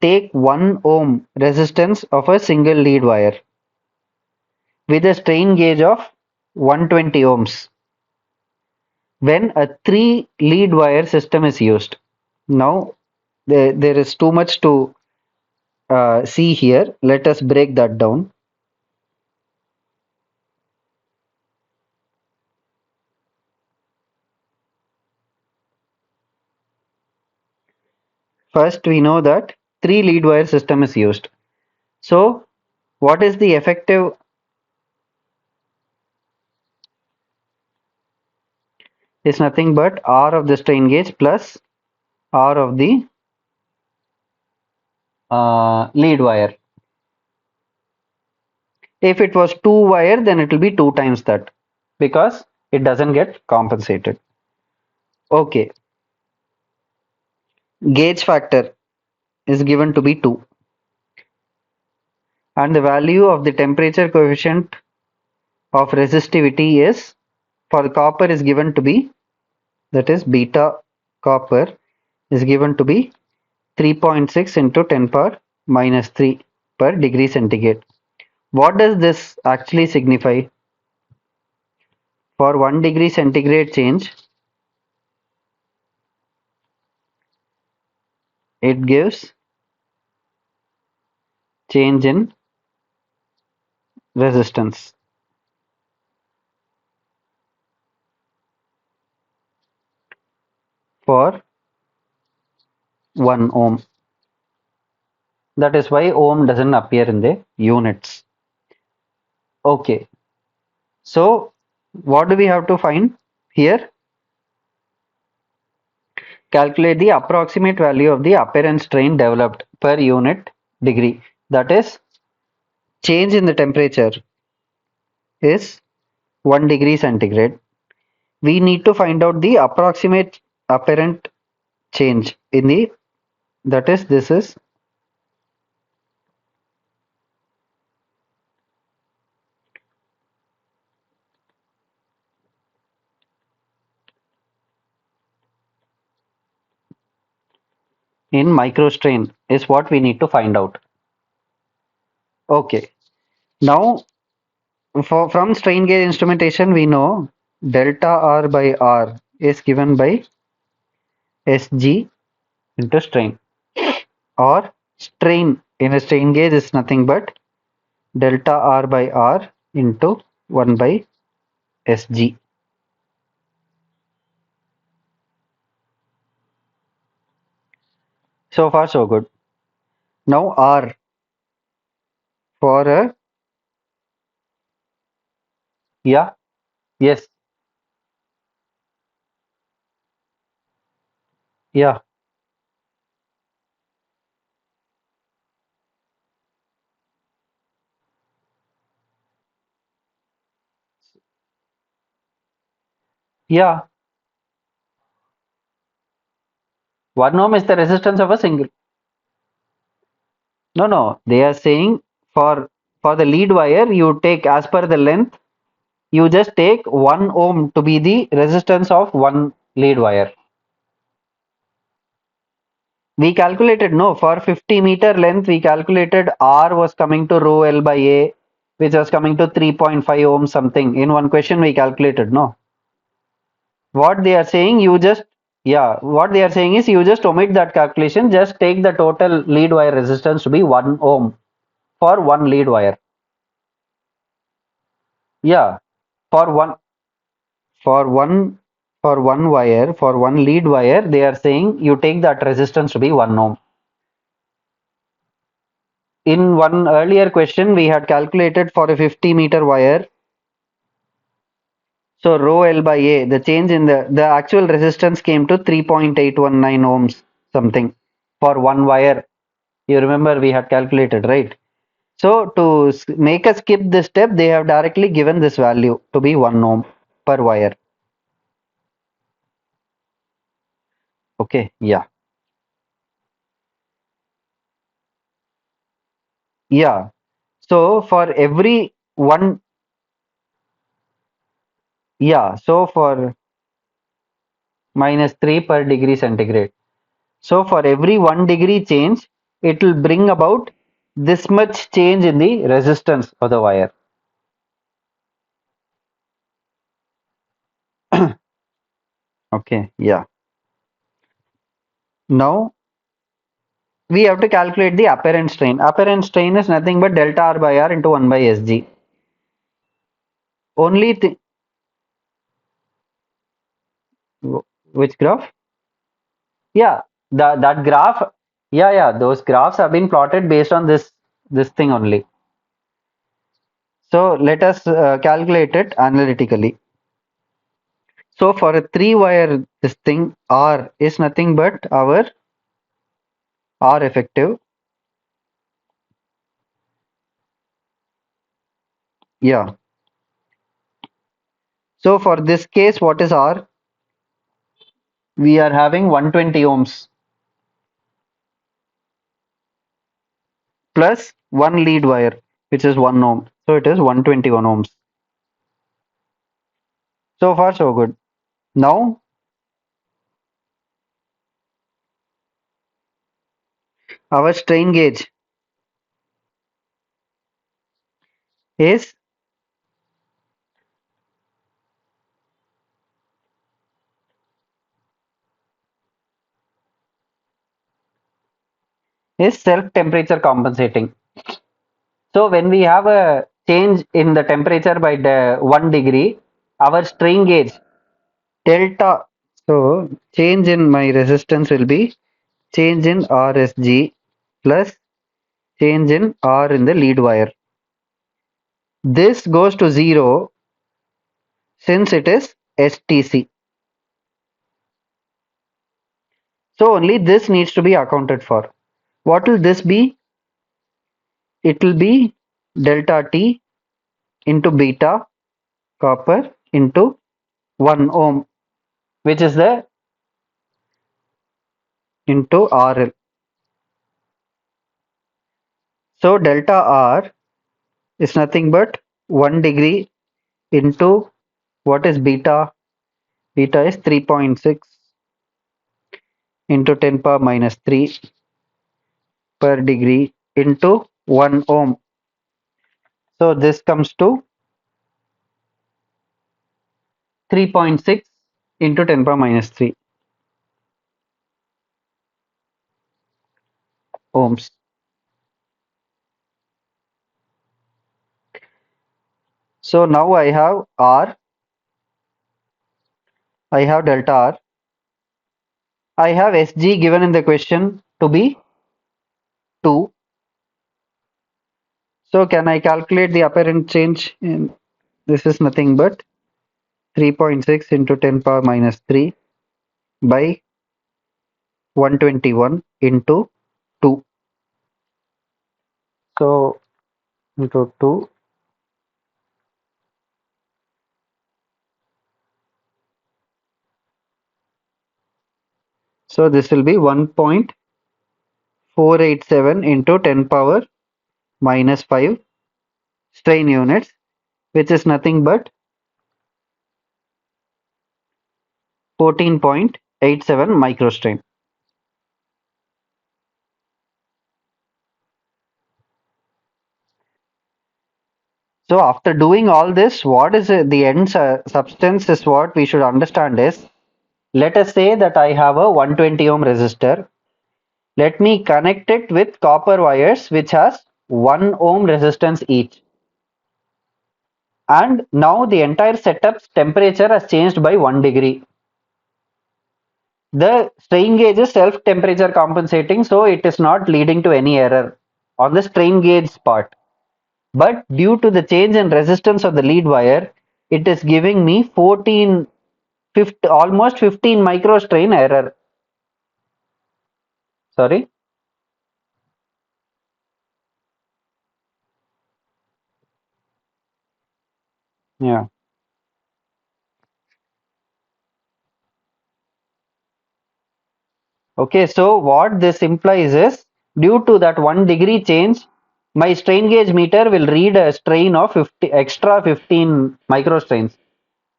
Take 1 ohm resistance of a single lead wire with a strain gauge of 120 ohms when a 3 lead wire system is used. Now there is too much to see here. Let us break that down. First, we know that 3 lead wire system is used. So what is the effective? Is nothing but R of the strain gauge plus R of the lead wire. If it was 2 wire, then it will be 2 times that, because it doesn't get compensated. Okay, gauge factor is given to be 2, and the value of the temperature coefficient of resistivity is, for the copper is given to be, that is beta copper is given to be 3.6 into 10 power minus 3 per degree centigrade. What does this actually signify? For 1 degree centigrade change, it gives change in resistance. For 1 ohm. That is why ohm doesn't appear in the units. Okay. So what do we have to find here? Calculate the approximate value of the apparent strain developed per unit degree. That is, change in the temperature is 1 degree centigrade. We need to find out the approximate apparent change in the, that is, this is in microstrain is what we need to find out. Okay. Now, from strain gauge instrumentation, we know delta R by R is given by Sg into strain, or strain in a strain gauge is nothing but delta R by R into 1 by Sg. So far, so good. Now R for a, yeah, yes, yeah, yeah. 1 ohm is the resistance of a single. No, no. They are saying for the lead wire, you take as per the length, you just take 1 ohm to be the resistance of one lead wire. We calculated, no, for 50-meter length, we calculated R was coming to rho L by A, which was coming to 3.5 ohms something. In one question, we calculated, no. What they are saying, you just, yeah, what they are saying is you just omit that calculation, just take the total lead wire resistance to be 1 ohm for one lead wire. Yeah, for one for one for one wire, for one lead wire, they are saying you take that resistance to be 1 ohm. In one earlier question, we had calculated for a 50-meter wire. So rho L by A, the change in the actual resistance came to 3.819 ohms something for one wire. You remember we had calculated, right? So to make us skip this step, they have directly given this value to be 1 ohm per wire. Okay, yeah. Yeah. So for every one, yeah, so for -3 per degree centigrade. So for every 1 degree change, it will bring about this much change in the resistance of the wire. Okay, yeah. Now we have to calculate the apparent strain. Apparent strain is nothing but delta R by R into 1 by Sg. Only which graph? Yeah, that graph. Yeah, yeah. Those graphs have been plotted based on this thing only. So let us calculate it analytically. So for a three wire, this thing R is nothing but our R effective. Yeah. So for this case, what is R? We are having 120 ohms plus one lead wire, which is 1 ohm. So it is 121 ohms. So far, so good. Now, our strain gauge is self temperature compensating. So when we have a change in the temperature by the 1 degree, our strain gauge delta. So change in my resistance will be change in RSG plus change in R in the lead wire. This goes to 0 since it is STC. So only this needs to be accounted for. What will this be? It will be delta T into beta copper into 1 ohm, which is the into RL. So delta R is nothing but 1 degree into what is beta? Beta is 3.6 into 10 power minus 3 per degree into 1 ohm. So this comes to 3.6 into 10 power minus 3 ohms. So now I have R, I have delta R, I have Sg given in the question to be 2. So can I calculate the apparent change? This is nothing but 3.6 into 10 power minus 3 by 121 into 2. So into 2. So this will be 1.487 into 10 power minus 5 strain units, which is nothing but 14.87 microstrain. So after doing all this, what is the end substance is what we should understand is, let us say that I have a 120 ohm resistor. Let me connect it with copper wires which has 1 ohm resistance each. And now the entire setup's temperature has changed by 1 degree. The strain gauge is self temperature compensating, so it is not leading to any error on the strain gauge part. But due to the change in resistance of the lead wire, it is giving me almost 15 microstrain error. Sorry. Yeah. Okay, so what this implies is, due to that 1 degree change, my strain gauge meter will read a strain of 15 microstrains,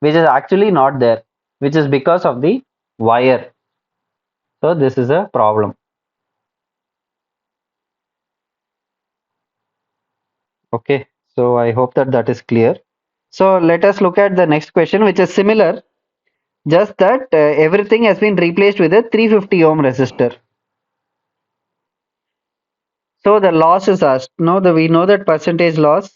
which is actually not there, which is because of the wire. So this is a problem. Okay, so I hope that that is clear. So let us look at the next question, which is similar, just that everything has been replaced with a 350 ohm resistor. So the loss is asked. Now we know that percentage loss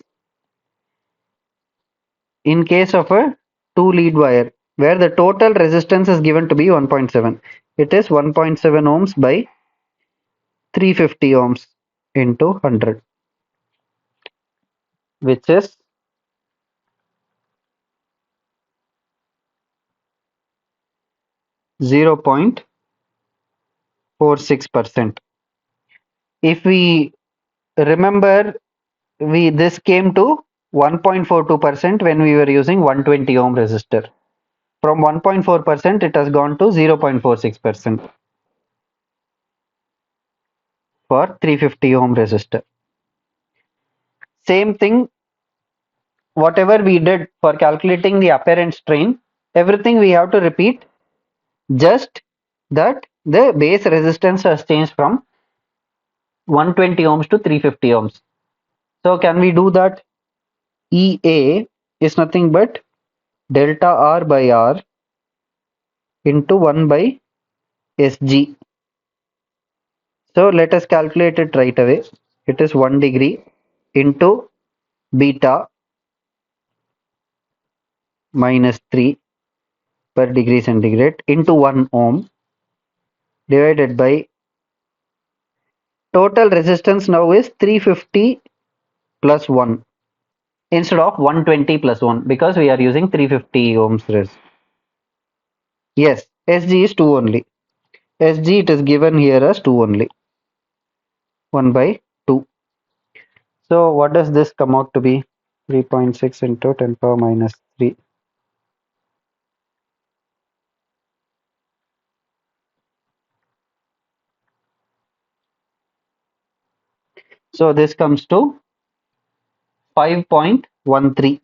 in case of a 2 lead wire, where the total resistance is given to be 1.7. It is 1.7 ohms by 350 ohms into 100, which is 0.46%. If we remember, this came to 1.42% when we were using 120 ohm resistor. From 1.4% it has gone to 0.46% for 350 ohm resistor. Same thing, whatever we did for calculating the apparent strain, everything we have to repeat, just that the base resistance has changed from 120 ohms to 350 ohms. So can we do that? EA is nothing but delta R by R into 1 by SG. So let us calculate it right away. It is 1 degree into beta minus 3 per degree centigrade into 1 ohm divided by total resistance now is 350 plus 1 instead of 120 plus 1, because we are using 350 ohms res. Yes, SG is 2 only. SG it is given here as 2 only. 1 by 2. So what does this come out to be? 3.6 into 10 power minus 3. So this comes to 5.13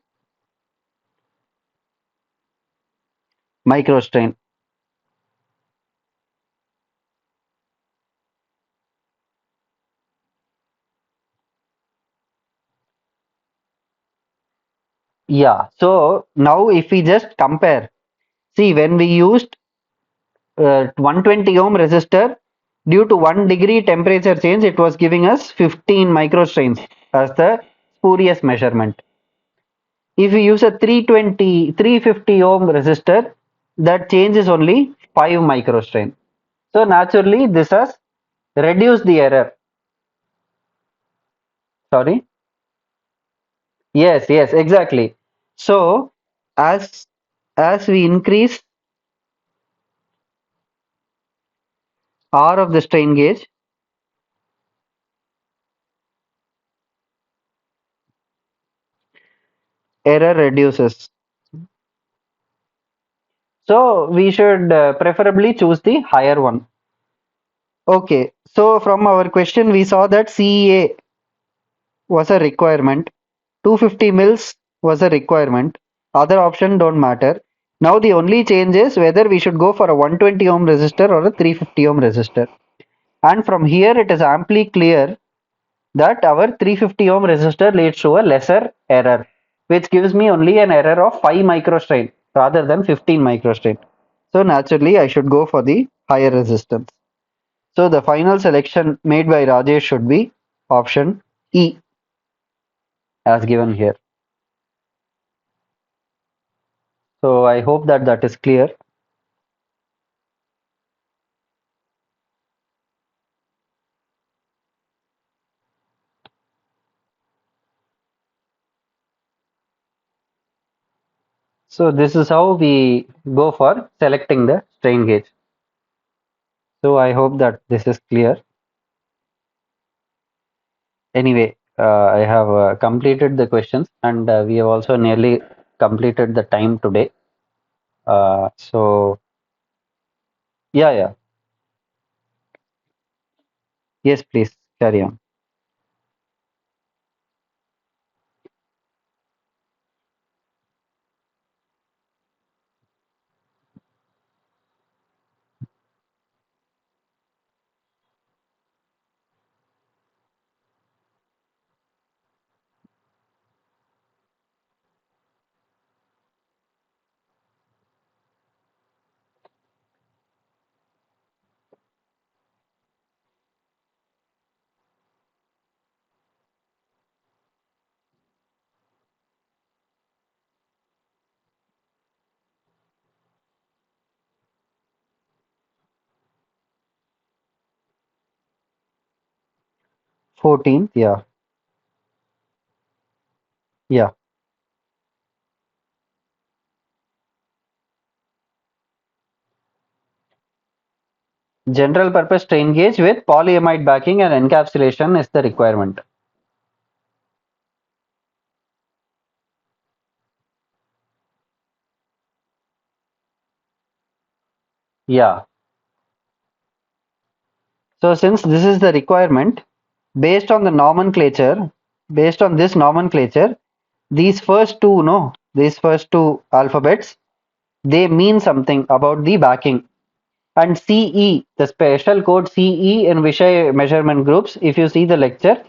microstrain. Yeah. So now if we just compare, see when we used 120 ohm resistor, due to 1 degree temperature change, it was giving us 15 microstrains as the spurious measurement. If we use a 350 ohm resistor, that change is only 5 microstrain. So naturally, this has reduced the error. Sorry. Yes, yes, exactly. So as as we increase R of the strain gauge, error reduces. So we should preferably choose the higher one. Okay, so from our question we saw that CEA was a requirement, 250 mils was a requirement, other option don't matter. Now the only change is whether we should go for a 120 ohm resistor or a 350 ohm resistor. And from here it is amply clear that our 350 ohm resistor leads to a lesser error, which gives me only an error of 5 microstrain rather than 15 microstrain. So naturally I should go for the higher resistance. So the final selection made by Rajesh should be option E as given here. So I hope that that is clear. So this is how we go for selecting the strain gauge. So I hope that this is clear. Anyway, I have completed the questions and we have also nearly completed the time today. So yeah, yeah. Yes, please carry on. 14th, yeah, yeah. General purpose strain gauge with polyamide backing and encapsulation is the requirement. Yeah. So since this is the requirement, based on the nomenclature, based on this nomenclature, these first two alphabets, they mean something about the backing. And CE, the special code CE in Vishay measurement groups, if you see the lecture,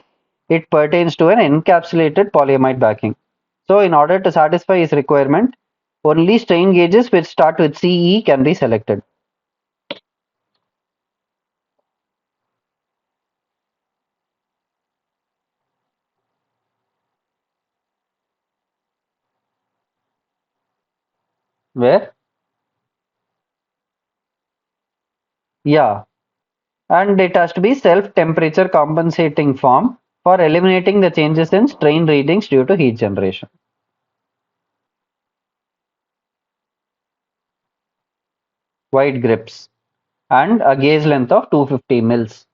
it pertains to an encapsulated polyamide backing. So in order to satisfy his requirement, only strain gauges which start with CE can be selected. Where? Yeah. And it has to be self-temperature compensating form for eliminating the changes in strain readings due to heat generation. Wide grips and a gauge length of 250 mils.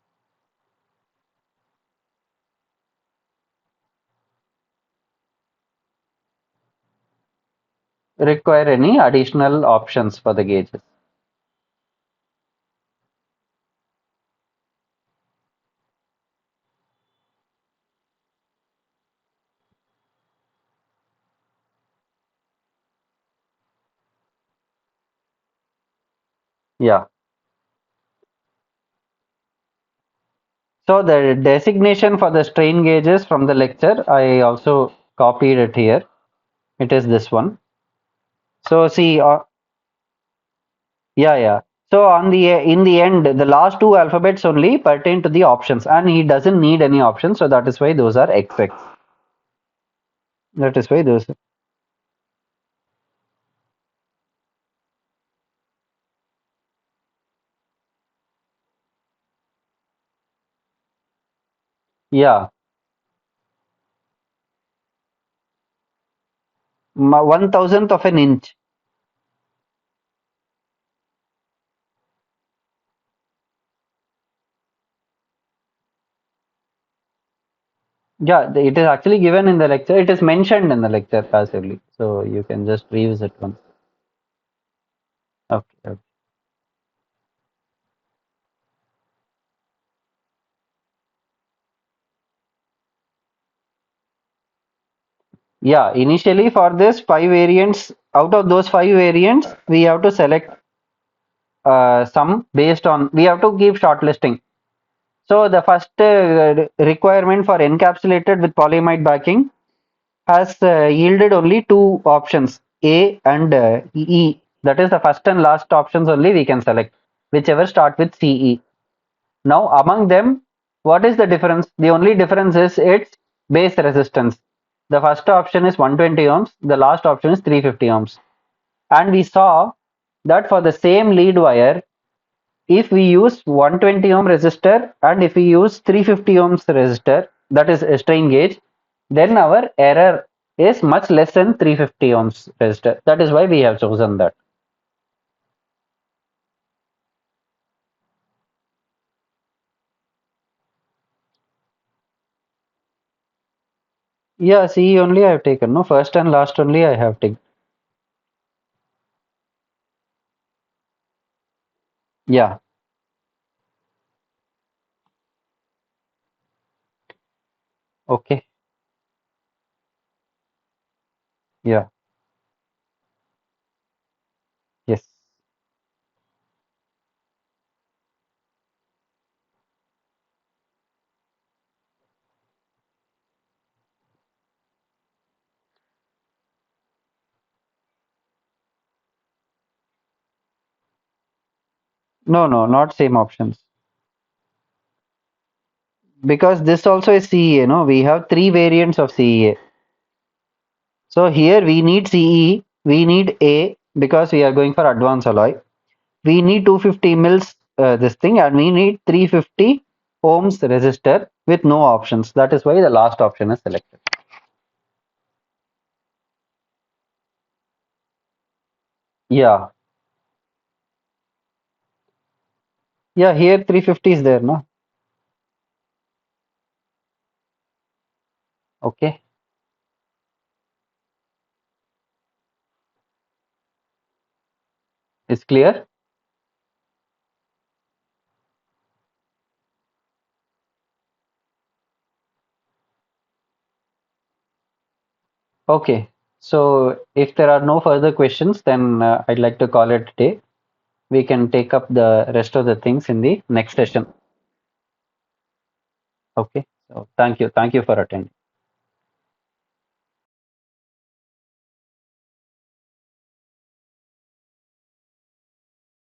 Require any additional options for the gauges? Yeah. So the designation for the strain gauges from the lecture, I also copied it here. It is this one. So see, yeah, yeah. So on the in the end, the last two alphabets only pertain to the options, and he doesn't need any options, so that is why those are XX. That is why those. Yeah, 1,000th of an inch. Yeah, it is actually given in the lecture. It is mentioned in the lecture passively, so you can just revisit once. Okay. Okay. Yeah, initially for this five variants, out of those five variants, we have to select some based on, we have to give shortlisting. So the first requirement for encapsulated with polyamide backing has yielded only two options, A and E. That is the first and last options only we can select, whichever start with CE. Now among them, what is the difference? The only difference is its base resistance. The first option is 120 ohms, the last option is 350 ohms. And we saw that for the same lead wire, if we use 120 ohm resistor and if we use 350 ohms resistor, that is a strain gauge, then our error is much less than 350 ohms resistor. That is why we have chosen that. Yeah, CE only I have taken. No, first and last only I have taken. Yeah. Okay. Yeah. Yes. No, no, not same options. Because this also is CEA, no? We have three variants of CEA. So here we need CE, we need A because we are going for advanced alloy. We need 250 mils this thing, and we need 350 ohms resistor with no options. That is why the last option is selected. Yeah. Yeah, here 350 is there, no? Okay. It's clear? Okay. So if there are no further questions, then I'd like to call it a day. We can take up the rest of the things in the next session. Okay. So thank you. Thank you for attending.